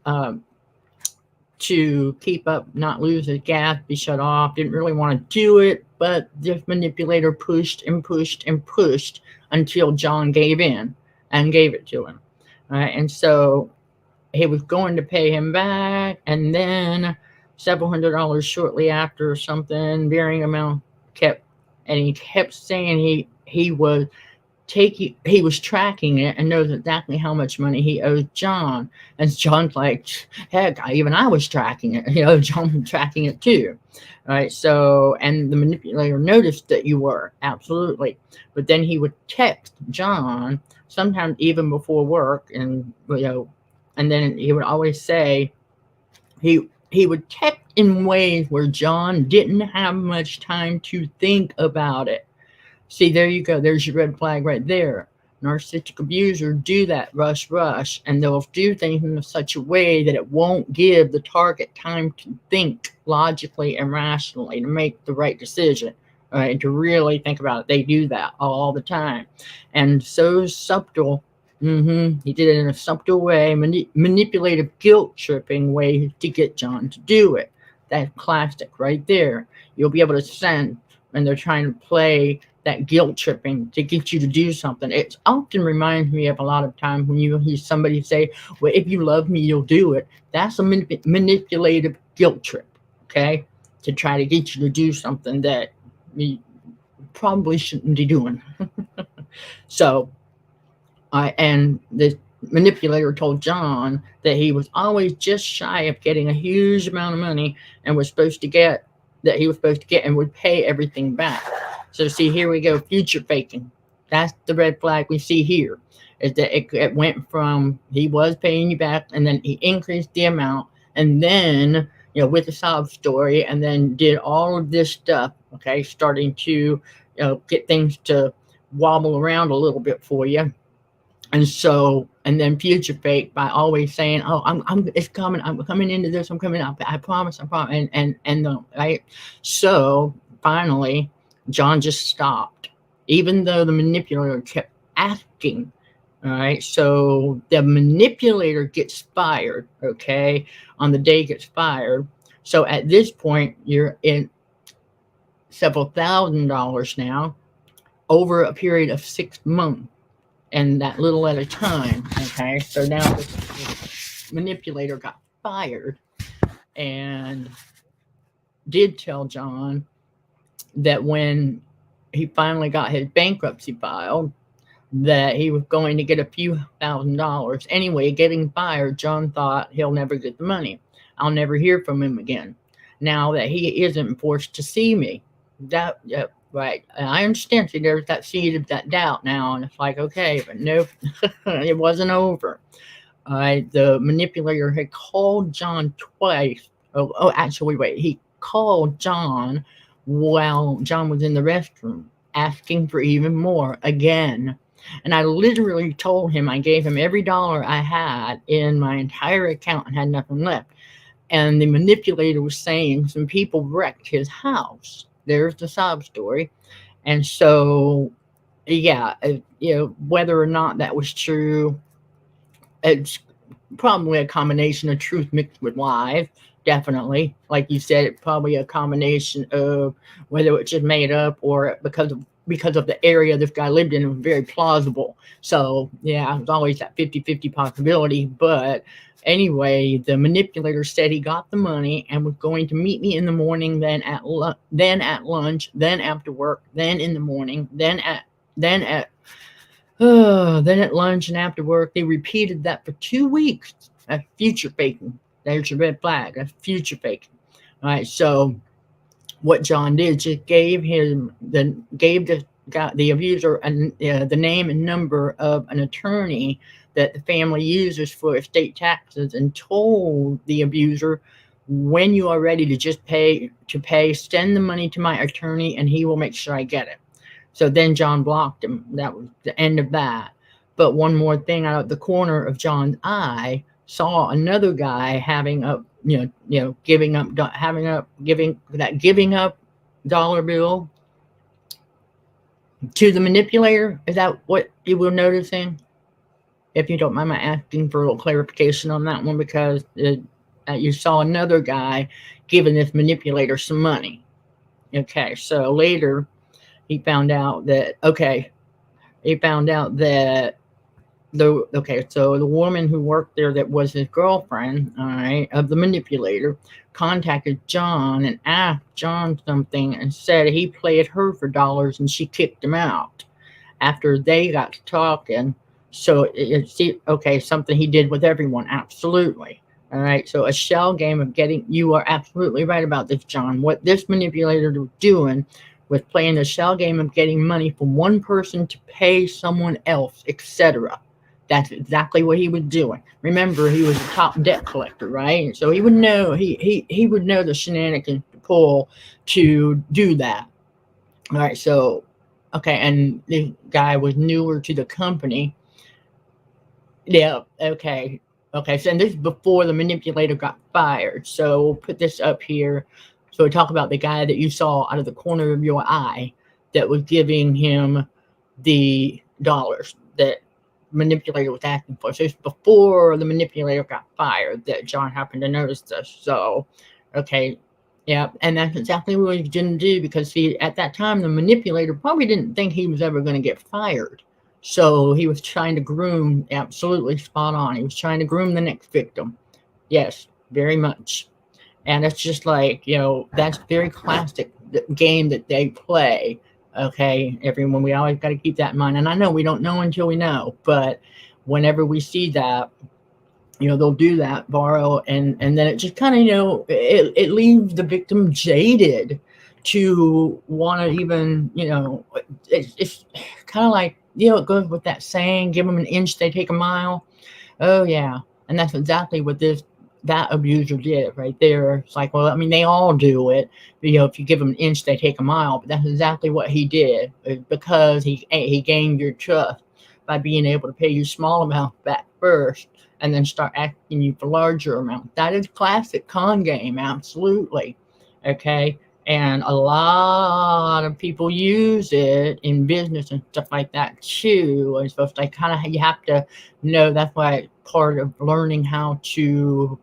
[SPEAKER 1] keep up, not lose his gas, be shut off. Didn't really want to do it, but this manipulator pushed and pushed and pushed until John gave in and gave it to him. All right, and so he was going to pay him back, and then several $100s shortly after or something, varying amount he kept saying he was tracking it and knows exactly how much money he owes John. And John's like, heck, even I was tracking it. You know, John was tracking it too. All right. So, and the manipulator noticed that you were, absolutely. But then he would text John, sometimes even before work, and and then he would always say he would text in ways where John didn't have much time to think about it. See, there you go. There's your red flag right there. Narcissistic abusers do that rush, and they'll do things in such a way that it won't give the target time to think logically and rationally to make the right decision, right? To really think about it. They do that all the time. And so subtle. He did it in a subtle way, manipulative, guilt-tripping way to get John to do it. That's classic right there. You'll be able to sense when they're trying to play that guilt tripping to get you to do something. It often reminds me of a lot of times when you hear somebody say, well, if you love me, you'll do it. That's a manipulative guilt trip, okay? To try to get you to do something that you probably shouldn't be doing. So, and the manipulator told John that he was always just shy of getting a huge amount of money and was supposed to get and would pay everything back. So see, here we go, future faking. That's the red flag we see here, is that it went from he was paying you back, and then he increased the amount, and then, with the sob story, and then did all of this stuff, okay, starting to, get things to wobble around a little bit for you. And so, and then future fake by always saying, "Oh, it's coming. I'm coming into this. I'm coming up. I promise. And right." So finally, John just stopped, even though the manipulator kept asking. All right. So the manipulator gets fired. Okay, on the day he gets fired. So at this point, you're in several $1,000s now over a period of 6 months. And that little at a time, okay? So now the manipulator got fired and did tell John that when he finally got his bankruptcy filed, that he was going to get a few $1,000s. Anyway, getting fired, John thought he'll never get the money. I'll never hear from him again. Now that he isn't forced to see me. Right. And I understand. See, there's that seed of that doubt now. And it's like, okay, but nope, it wasn't over. The manipulator had called John twice. Actually, wait. He called John while John was in the restroom, asking for even more again. And I literally told him I gave him every dollar I had in my entire account and had nothing left. And the manipulator was saying some people wrecked his house. There's the sob story. And so, yeah, whether or not that was true, it's probably a combination of truth mixed with lies. Definitely, like you said, it's probably a combination of whether it's just made up or because of the area this guy lived in. It was very plausible. So yeah, it was always that 50-50 possibility. But anyway, the manipulator said he got the money and was going to meet me in the morning, then at lunch, then after work, then in the morning, then at then at lunch and after work. They repeated that for 2 weeks. That's future faking. There's your red flag. That's future faking. All right. So what John did, just gave the abuser the name and number of an attorney that the family uses for estate taxes, and told the abuser, when you are ready to just pay, send the money to my attorney and he will make sure I get it. So then John blocked him. That was the end of that. But one more thing, out of the corner of John's eye, saw another guy giving up dollar bill to the manipulator. Is that what you were noticing? If you don't mind my asking for a little clarification on that one, because you saw another guy giving this manipulator some money. Okay, so later he found out that so the woman who worked there, that was his girlfriend, all right, of the manipulator, contacted John and asked John something and said he played her for dollars and she kicked him out after they got to talking. So something he did with everyone. Absolutely. All right. So a shell game of getting, you are absolutely right about this, John. What this manipulator was doing was playing a shell game of getting money from one person to pay someone else, etc. That's exactly what he was doing. Remember, he was a top debt collector, right? So he would know he would know the shenanigans to pull to do that. All right, so and this guy was newer to the company. Yeah, okay. So and this is before the manipulator got fired. So we'll put this up here. So we talk about the guy that you saw out of the corner of your eye that was giving him the dollars that manipulator was asking for. So it's before the manipulator got fired that John happened to notice this. So, yeah, and that's exactly what he didn't do, because see, at that time, the manipulator probably didn't think he was ever going to get fired. So he was trying to groom, absolutely spot on. He was trying to groom the next victim. Yes, very much. And it's just like, that's very classic game that they play. Okay, everyone, we always got to keep that in mind. And I know we don't know until we know, but whenever we see that, they'll do that, borrow, and then it just kind of, it leaves the victim jaded to want to even, it's kind of like, it goes with that saying, give them an inch, they take a mile. Oh, yeah. And that's exactly what that abuser did right there. It's like, well, I mean, they all do it. If you give them an inch, they take a mile. But that's exactly what he did, because he gained your trust by being able to pay you small amounts back first and then start asking you for larger amounts. That is classic con game, absolutely. Okay. And a lot of people use it in business and stuff like that too. And so it's like you have to know, that's why it's part of learning how to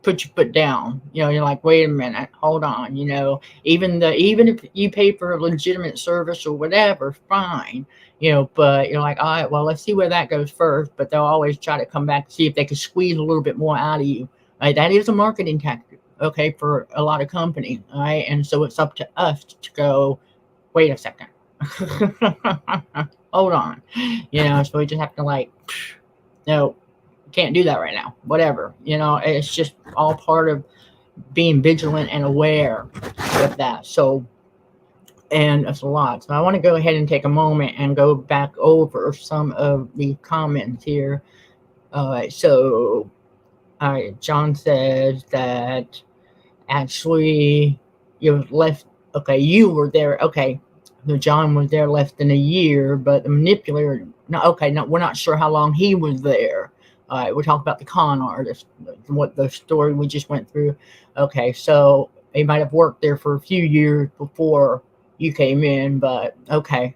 [SPEAKER 1] put your foot down. You're like, wait a minute, hold on. Even if you pay for a legitimate service or whatever, fine. But you're like, all right, well, let's see where that goes first. But they'll always try to come back and see if they can squeeze a little bit more out of you. Right? That is a marketing tactic, okay, for a lot of companies. All right, and so it's up to us to go, wait a second, hold on. So we just have to no. Can't do that right now, whatever. It's just all part of being vigilant and aware of that. So, and it's a lot. So I want to go ahead and take a moment and go back over some of the comments here. All right, so John says that actually you were there. Okay, so John was there less than a year, but the manipulator, we're not sure how long he was there. All right, we'll talk about the con artist, what the story we just went through. Okay, so he might have worked there for a few years before you came in, but okay.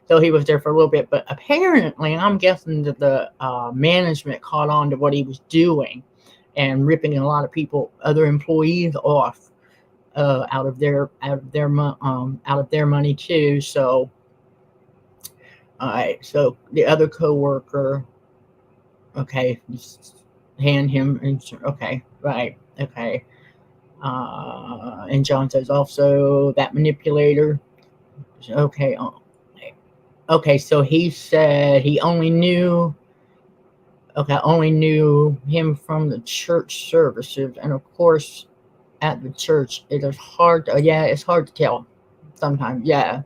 [SPEAKER 1] So he was there for a little bit, but apparently I'm guessing that the management caught on to what he was doing and ripping a lot of other employees off out of their money too. So, all right. So the other coworker, okay, just hand him. Okay, right. Okay. And John says also that manipulator. Okay. Okay. So he said he only knew. Okay, I only knew him from the church services, and of course, at the church, it is hard. It's hard to tell sometimes. Yeah.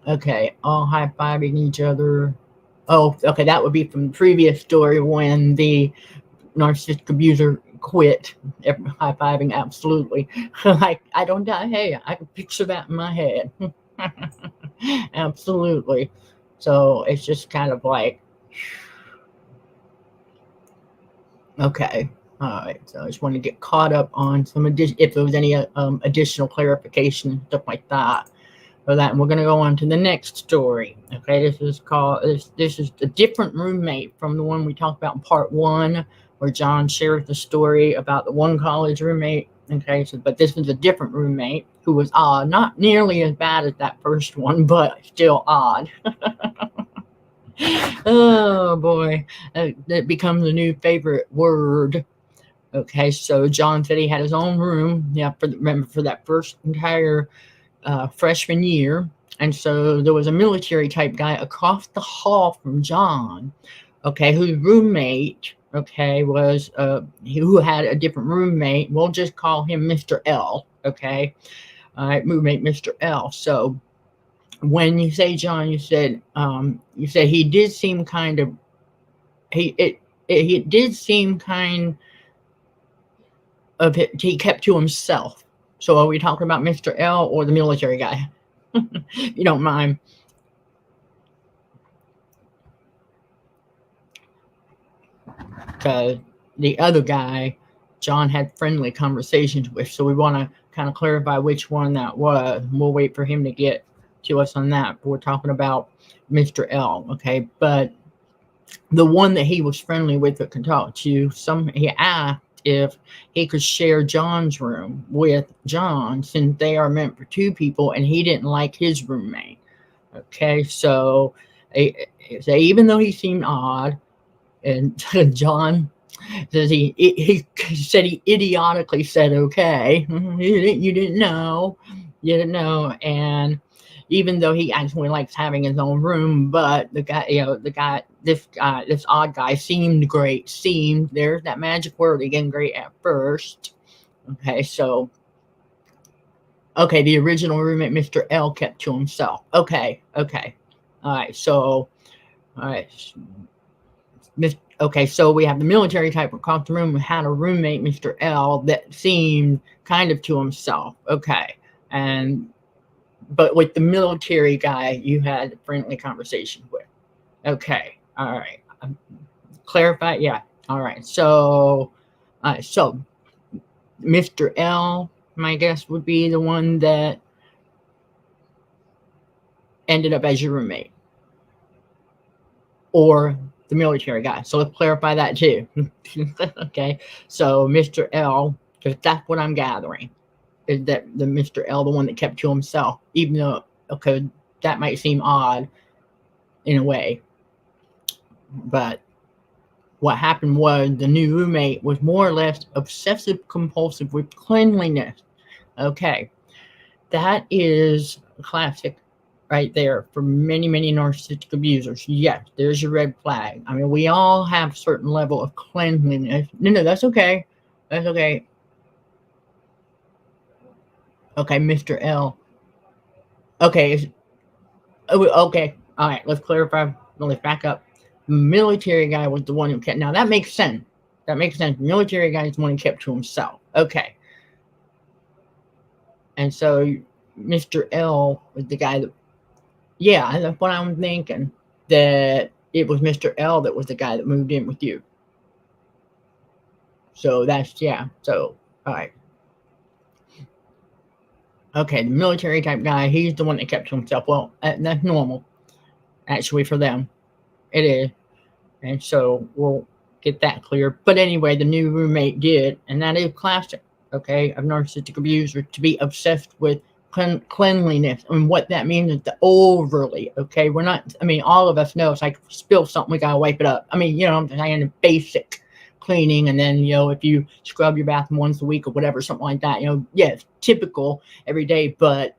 [SPEAKER 1] Okay, all high fiving each other. Oh, okay, that would be from the previous story when the narcissistic abuser quit. High fiving, absolutely. Like, I don't die. Hey, I can picture that in my head. Absolutely. So it's just kind of like, okay. All right. So I just want to get caught up on some if there was any additional clarification and stuff like that for that. And we're going to go on to the next story. Okay. This is a different roommate from the one we talked about in part 1, where John shared the story about the one college roommate. Okay. So, but this is a different roommate who was odd, not nearly as bad as that first one, but still odd. Oh boy, that becomes a new favorite word. Okay, so John said he had his own room. Yeah, for that first entire freshman year, and so there was a military type guy across the hall from John. Okay, whose roommate, okay, was who had a different roommate. We'll just call him Mr. L. Okay, all right, roommate Mr. L. So when you say John, you said he did seem kind of he did seem kind of it. He kept to himself. So are we talking about Mr. L or the military guy? You don't mind? Because the other guy, John had friendly conversations with. So we want to kind of clarify which one that was. We'll wait for him to get to us on that. But we're talking about Mr. L. Okay, but the one that he was friendly with that could talk to, he asked if he could share John's room with John, since they are meant for 2 people and he didn't like his roommate. Okay, so even though he seemed odd, and John says he said he idiotically said okay. You didn't know, and even though he actually likes having his own room, but this odd guy seemed great. There's that magic word again, great at first. Okay, so the original roommate, Mr. L, kept to himself. Okay, all right, so all right. Okay, so we have the military type across the room who had a roommate, Mr. L, that seemed kind of to himself. Okay, but with the military guy, you had a friendly conversation with. Okay, all right. Clarify, yeah. All right. So Mr. L, my guess would be the one that ended up as your roommate, or the military guy. So let's clarify that too. Okay, so Mr. L, because that's what I'm gathering, is that the Mr. L, the one that kept to himself, even though, okay, that might seem odd in a way. But what happened was the new roommate was more or less obsessive compulsive with cleanliness. Okay, that is classic right there for many, many narcissistic abusers. Yes, there's your red flag. I mean, we all have a certain level of cleanliness. No, that's okay. That's okay. Okay, Mr. L. Okay. Okay. All right, let's clarify. Let's back up. The military guy was the one who kept. Now, that makes sense. The military guy is the one who kept to himself. Okay. And so Mr. L was the guy that, yeah, that's what I'm thinking, that it was Mr. L that was the guy that moved in with you. So that's, yeah. So, all right. Okay, the military type guy, he's the one that kept to himself. Well, that's normal, actually, for them. It is. And so we'll get that clear. But anyway, the new roommate did, and that is classic, okay, of narcissistic abuser, to be obsessed with cleanliness. And what that means is the overly, okay? We're not, I mean, all of us know it's like spill something, we gotta wipe it up. I mean, you know, I'm saying basic cleaning, and then, you know, if you scrub your bathroom once a week or whatever, something like that, you know, yeah, it's typical every day, but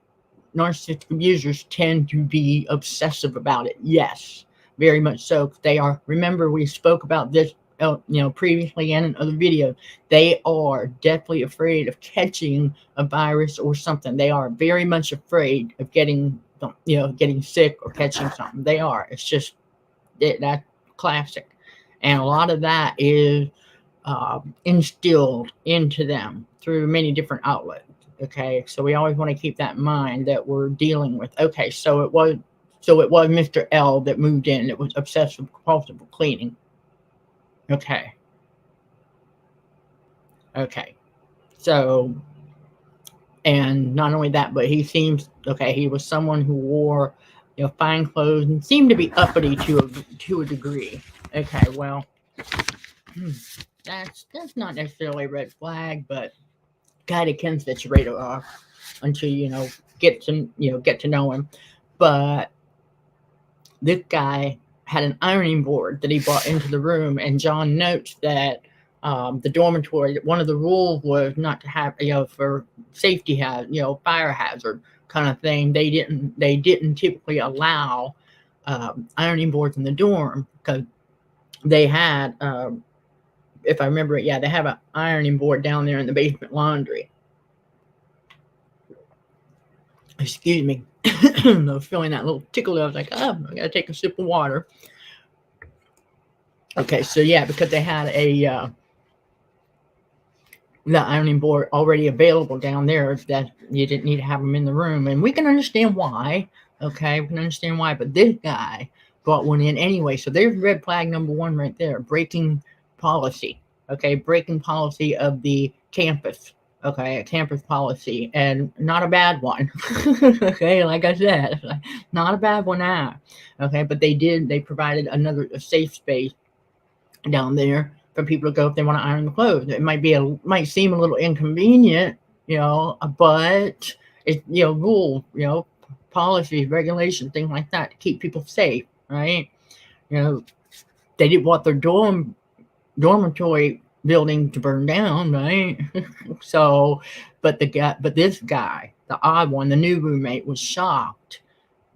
[SPEAKER 1] narcissistic abusers tend to be obsessive about it. Yes, very much so. They are, remember, we spoke about this, you know, previously and in other videos. They are deathly afraid of catching a virus or something. They are very much afraid of getting, you know, getting sick or catching something. They are. It's just that's classic, and a lot of that is instilled into them through many different outlets. Okay, so we always want to keep that in mind that we're dealing with. Okay, so it was Mr. L that moved in that was obsessive compulsive cleaning. Okay. So, and not only that, but he seems, okay, he was someone who wore, you know, fine clothes and seemed to be uppity to a degree. Okay, well, that's not necessarily a red flag, but kind of can set your radar off until you know get to know him. But this guy had an ironing board that he brought into the room, and John notes that the dormitory, one of the rules was not to have, you know, for safety hazard, you know, fire hazard kind of thing. They didn't typically allow ironing boards in the dorm because they had, if I remember it, yeah, they have an ironing board down there in the basement laundry. Excuse me. I was feeling that little tickle. I was like, oh, I gotta take a sip of water. Okay, so yeah, because they had the ironing board already available down there, that you didn't need to have them in the room, and we can understand why. Okay, we can understand why, but this guy brought one in anyway. So there's red flag number one right there: breaking policy. Okay, breaking policy of the campus. Okay, a campus policy, and not a bad one. Okay, like I said, not a bad one now. Okay, but they provided a safe space down there for people to go if they want to iron the clothes. It might seem a little inconvenient, you know, but it's, you know, rules, you know, policies, regulations, things like that to keep people safe, right? You know, they didn't want their dormitory building to burn down, right? So, but this guy, the odd one, the new roommate, was shocked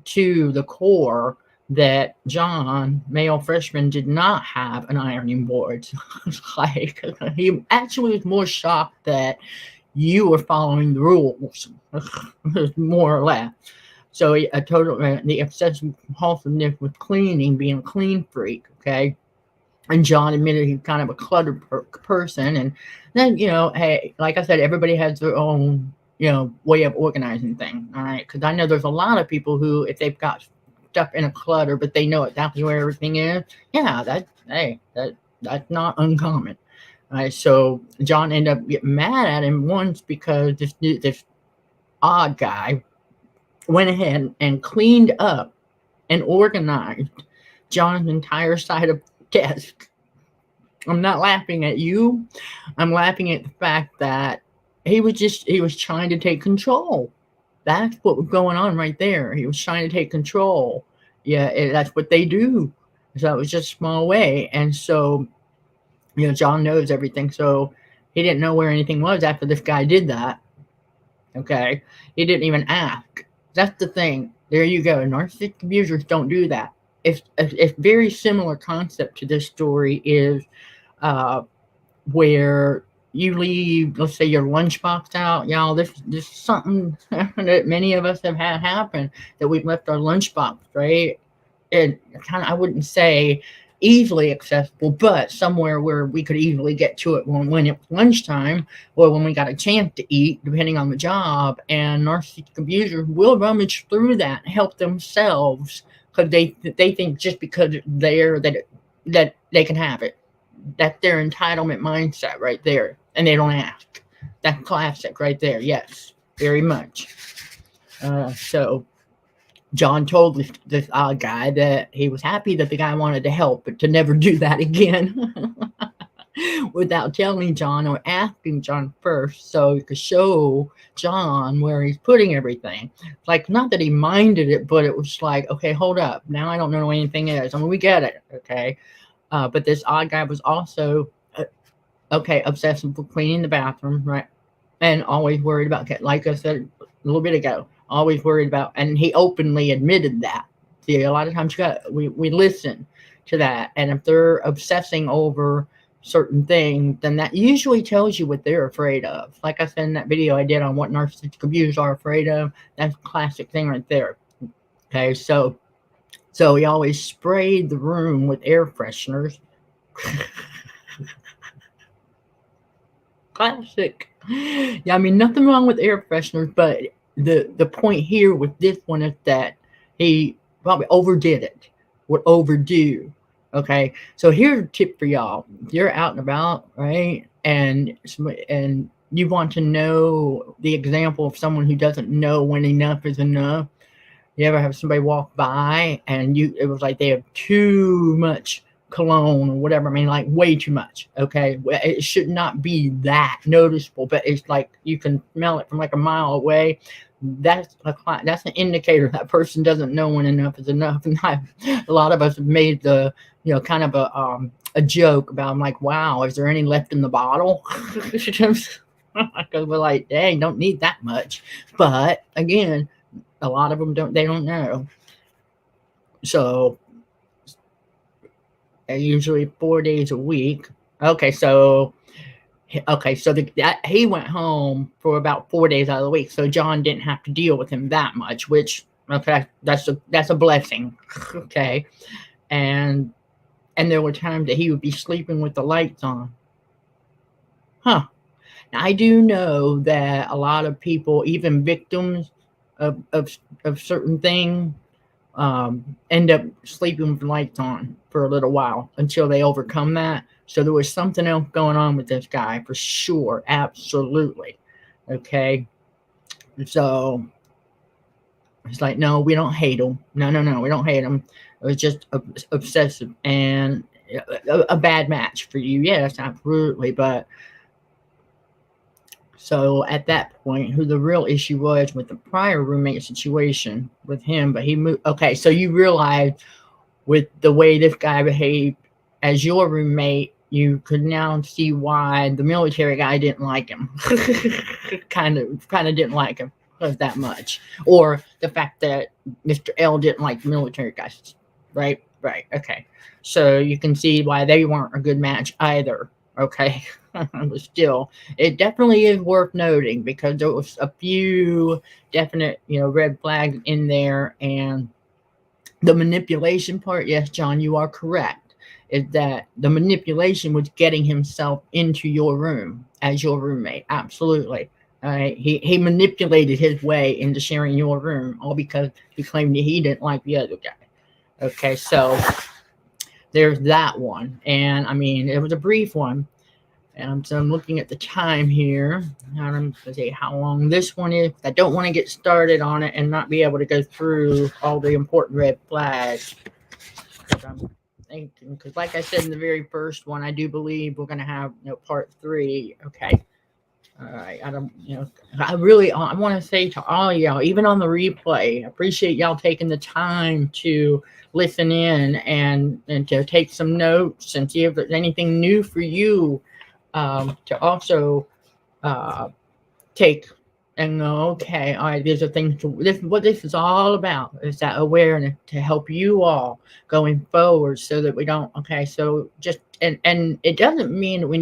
[SPEAKER 1] to the core that John, male freshman, did not have an ironing board. Like, he actually was more shocked that you were following the rules, more or less. So the obsessive compulsiveness with cleaning, being a clean freak, okay? And John admitted he's kind of a cluttered person. And then, you know, hey, like I said, everybody has their own, you know, way of organizing things, all right? Because I know there's a lot of people who, if they've got stuff in a clutter, but they know exactly where everything is, yeah, that's not uncommon. All right, so John ended up getting mad at him once because this odd guy went ahead and cleaned up and organized John's entire side of the desk. I'm not laughing at you. I'm laughing at the fact that he was trying to take control. That's what was going on right there. He was trying to take control. Yeah, that's what they do. So it was just a small way. And so, you know, John knows everything. So he didn't know where anything was after this guy did that. Okay. He didn't even ask. That's the thing. There you go. Narcissistic abusers don't do that. It's a very similar concept to this story is where you leave, let's say, your lunchbox out. Y'all, this is something that many of us have had happen, that we've left our lunchbox, right? And kind of, I wouldn't say easily accessible, but somewhere where we could easily get to it when it was lunchtime or when we got a chance to eat, depending on the job. And narcissistic abusers will rummage through that and help themselves because they think just because it's there that they can have it. That's their entitlement mindset right there, and they don't ask. That's classic right there. Yes. very much. So John told this guy that he was happy that the guy wanted to help, but to never do that again without telling John or asking John first, so he could show John where he's putting everything. Like, not that he minded it, but it was like, okay, hold up. Now I don't know what anything is. I mean, we get it, okay? But this odd guy was also, obsessive with cleaning the bathroom, right? And always worried about, like I said a little bit ago, always worried about, and he openly admitted that. See, a lot of times we listen to that, and if they're obsessing over certain things, then that usually tells you what they're afraid of. Like I said in that video I did on what narcissistic abusers are afraid of, that's a classic thing right there. Okay, so he always sprayed the room with air fresheners. Classic. Yeah, I mean, nothing wrong with air fresheners, but the point here with this one is that he probably overdid it, would overdo. Okay, so here's a tip for y'all. If you're out and about, right, and you want to know the example of someone who doesn't know when enough is enough. You ever have somebody walk by and it was like they have too much cologne or whatever. I mean, like way too much. Okay, it should not be that noticeable, but it's like you can smell it from like a mile away. That's an indicator that person doesn't know when enough is enough. And a lot of us have made the kind of a joke about, I'm like, wow, is there any left in the bottle? Because we're like, dang, don't need that much. But again, a lot of them don't know. So usually 4 days a week. Okay, so he went home for about 4 days out of the week, so John didn't have to deal with him that much, which, okay, that's a blessing. Okay, and there were times that he would be sleeping with the lights on. Now, I do know that a lot of people, even victims of certain things, end up sleeping with the lights on for a little while until they overcome that. So there was something else going on with this guy for sure. Absolutely. Okay. So it's like, no, we don't hate him. No, we don't hate him. It was just obsessive and a bad match for you. Yes, absolutely. But so at that point, who the real issue was with the prior roommate situation with him, but he moved. Okay, so you realize with the way this guy behaved as your roommate, you could now see why the military guy didn't like him. kind of didn't like him that much, or the fact that Mr. L didn't like the military guys. Right. Okay, so you can see why they weren't a good match either. Okay. But still, it definitely is worth noting because there was a few definite, red flags in there. And the manipulation part, yes, John, you are correct, is that the manipulation was getting himself into your room as your roommate. Absolutely. All right. He manipulated his way into sharing your room, all because he claimed that he didn't like the other guy. Okay, so there's that one. And I mean, it was a brief one. And so I'm looking at the time here. I'm going to see how long this one is. I don't want to get started on it and not be able to go through all the important red flags. I'm thinking, because like I said in the very first one, I do believe we're going to have part 3. Okay. All right. I want to say to all y'all, even on the replay, I appreciate y'all taking the time to listen in and to take some notes and see if there's anything new for you to also take and go, okay, all right, these are things what this is all about, is that awareness to help you all going forward so that we don't, okay, so just, and it doesn't mean that we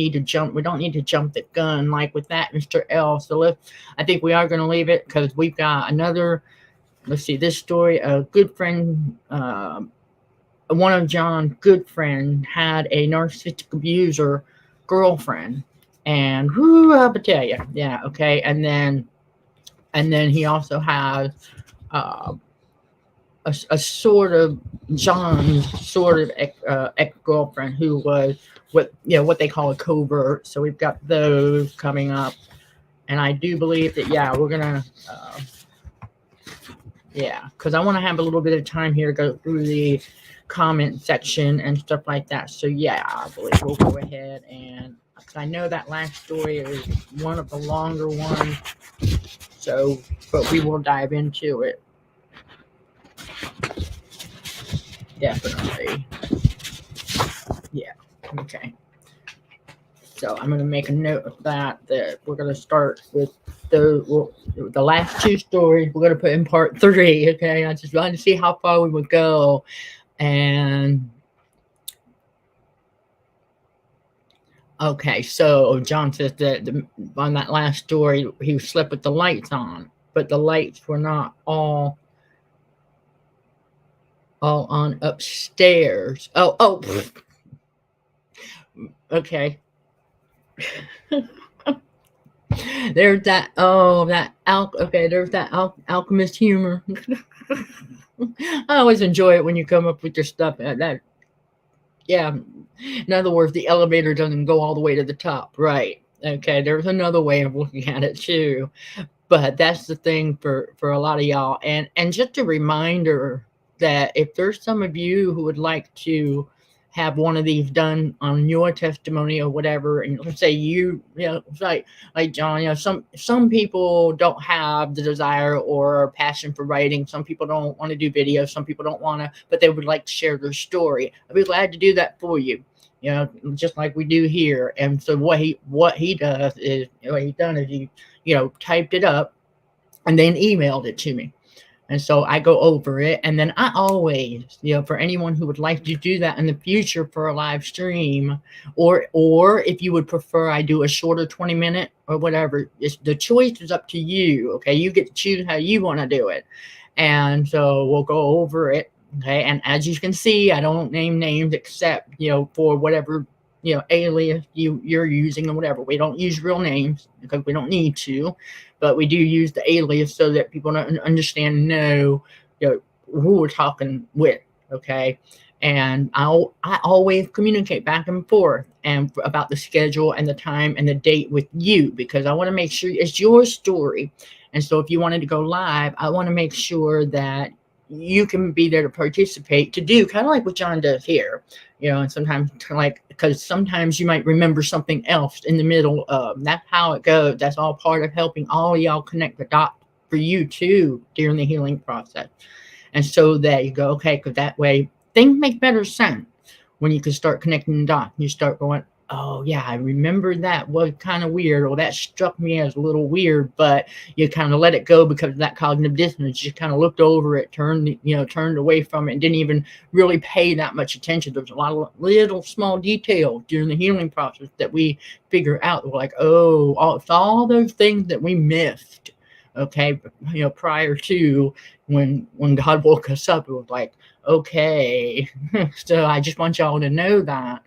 [SPEAKER 1] don't need to jump the gun like with that Mr. L. So I think we are going to leave it because we've got another, let's see, this story, a good friend, one of John's good friend had a narcissistic abuser girlfriend, and I'll tell you, yeah, okay, and then he also has a sort of John's sort of ex-girlfriend who was what they call a covert. So we've got those coming up, And I do believe that, yeah, we're going to, yeah, because I want to have a little bit of time here to go through the comment section and stuff like that. So, yeah, I believe we'll go ahead and, because I know that last story is one of the longer ones. So, but we will dive into it. Definitely. Yeah. Okay. So I'm going to make a note of that we're going to start with the last two stories. We're going to put in part 3. Okay. I just wanted to see how far we would go. And okay. So John says that on that last story, he slept with the lights on, but the lights were not all on upstairs. Oh. Okay. There's that. There's that alchemist humor. I always enjoy it when you come up with your stuff. Yeah. In other words, the elevator doesn't go all the way to the top, right? Okay. There's another way of looking at it too, but that's the thing for a lot of y'all. And just a reminder that if there's some of you who would like to have one of these done on your testimony or whatever, and let's say it's like John, some people don't have the desire or passion for writing. Some people don't want to do videos. Some people don't want to, but they would like to share their story. I'd be glad to do that for you. Just like we do here. And so what he does is he typed it up and then emailed it to me. And so I go over it, and then I always, for anyone who would like to do that in the future for a live stream, or if you would prefer I do a shorter 20-minute or whatever, the choice is up to you. Okay, you get to choose how you want to do it. And so we'll go over it. Okay, and as you can see, I don't name names except for whatever alias you're using or whatever. We don't use real names because we don't need to, but we do use the alias so that people don't understand and know who we're talking with. Okay, and I always communicate back and forth and about the schedule and the time and the date with you, because I want to make sure it's your story. And so if you wanted to go live, I want to make sure that you can be there to participate, to do kind of like what John does here, and sometimes because sometimes you might remember something else in the middle of. That's how it goes. That's all part of helping all y'all connect the dots for you too during the healing process. And so there you go. Okay, because that way things make better sense when you can start connecting the dots. You start going, oh yeah, I remember that was kind of weird, or that struck me as a little weird, but you kind of let it go because of that cognitive dissonance. You kind of looked over it, turned away from it, and didn't even really pay that much attention. There's a lot of little small details during the healing process that we figure out. We're like, it's all those things that we missed. Okay, prior to when God woke us up, it was like, okay. So I just want y'all to know that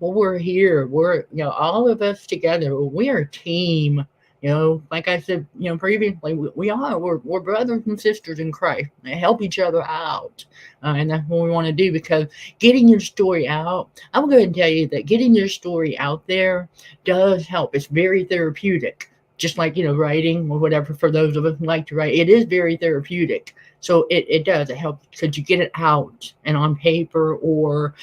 [SPEAKER 1] we're here. We're, all of us together. We're a team. Like I said, previously, we're brothers and sisters in Christ. They help each other out. And that's what we want to do, because getting your story out, I'm going to tell you that getting your story out there does help. It's very therapeutic. Just like, writing or whatever, for those of us who like to write, it is very therapeutic. So it does. It helps because you get it out and on paper or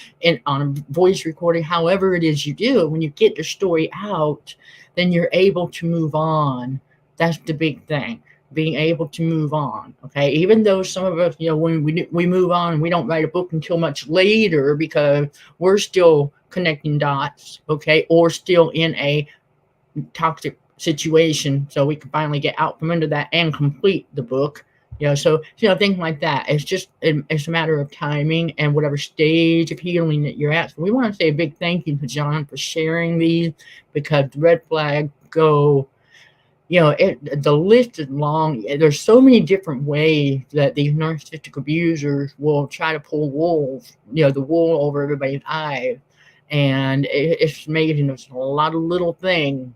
[SPEAKER 1] on a voice recording, however it is you do it. When you get your story out, then you're able to move on. That's the big thing, being able to move on. Okay, even though some of us, when we move on, we don't write a book until much later because we're still connecting dots. Okay, or still in a toxic situation, so we can finally get out from under that and complete the book. So things like that. It's a matter of timing and whatever stage of healing that you're at. So we want to say a big thank you to John for sharing these, because the red flag go, the list is long. There's so many different ways that these narcissistic abusers will try to pull the wool over everybody's eyes, and it's amazing. There's a lot of little things.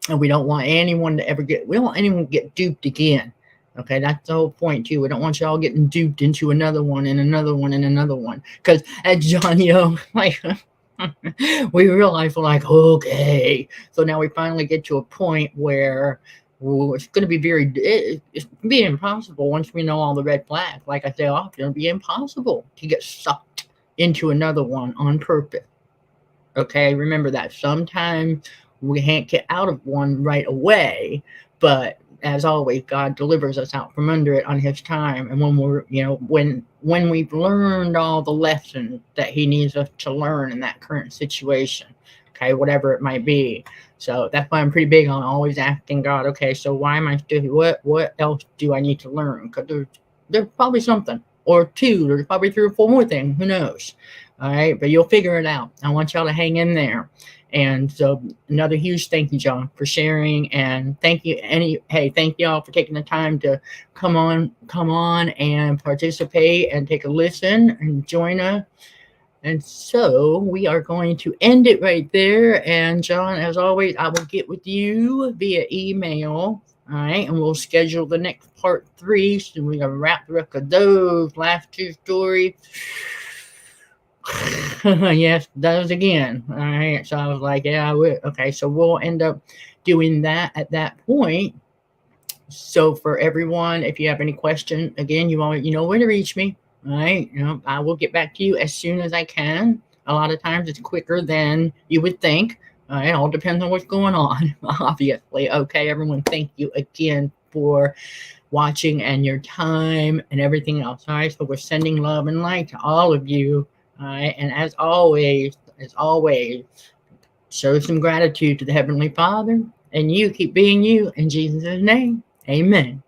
[SPEAKER 1] And we don't want anyone to get duped again. Okay, that's the whole point too. We don't want y'all getting duped into another one and another one and another one. Because as John, we realize we're like, okay. So now we finally get to a point where it's going to be it's going to be impossible once we know all the red flags. Like I say often, it'll be impossible to get sucked into another one on purpose. Okay, remember that. Sometimes we can't get out of one right away, but as always, God delivers us out from under it on His time. And when we're, when we've learned all the lessons that He needs us to learn in that current situation, okay, whatever it might be. So that's why I'm pretty big on always asking God, okay, so why am I still here? What else do I need to learn? Because there's probably something, or two, there's probably 3 or 4 more things. Who knows? All right, but you'll figure it out. I want y'all to hang in there. And so another huge thank you, John, for sharing. And thank you. Thank y'all for taking the time to come on and participate and take a listen and join us. And so we are going to end it right there. And John, as always, I will get with you via email. All right, and we'll schedule the next part 3. So we're gonna wrap the rest of those last 2 stories. Yes, those again. All right. So I was like, yeah, I would. Okay. So we'll end up doing that at that point. So for everyone, if you have any questions, again, you know where to reach me. All right. I will get back to you as soon as I can. A lot of times it's quicker than you would think. All right. It all depends on what's going on, obviously. Okay, everyone. Thank you again for watching and your time and everything else. All right. So we're sending love and light to all of you. All right, and as always, show some gratitude to the Heavenly Father, and you keep being you in Jesus' name. Amen.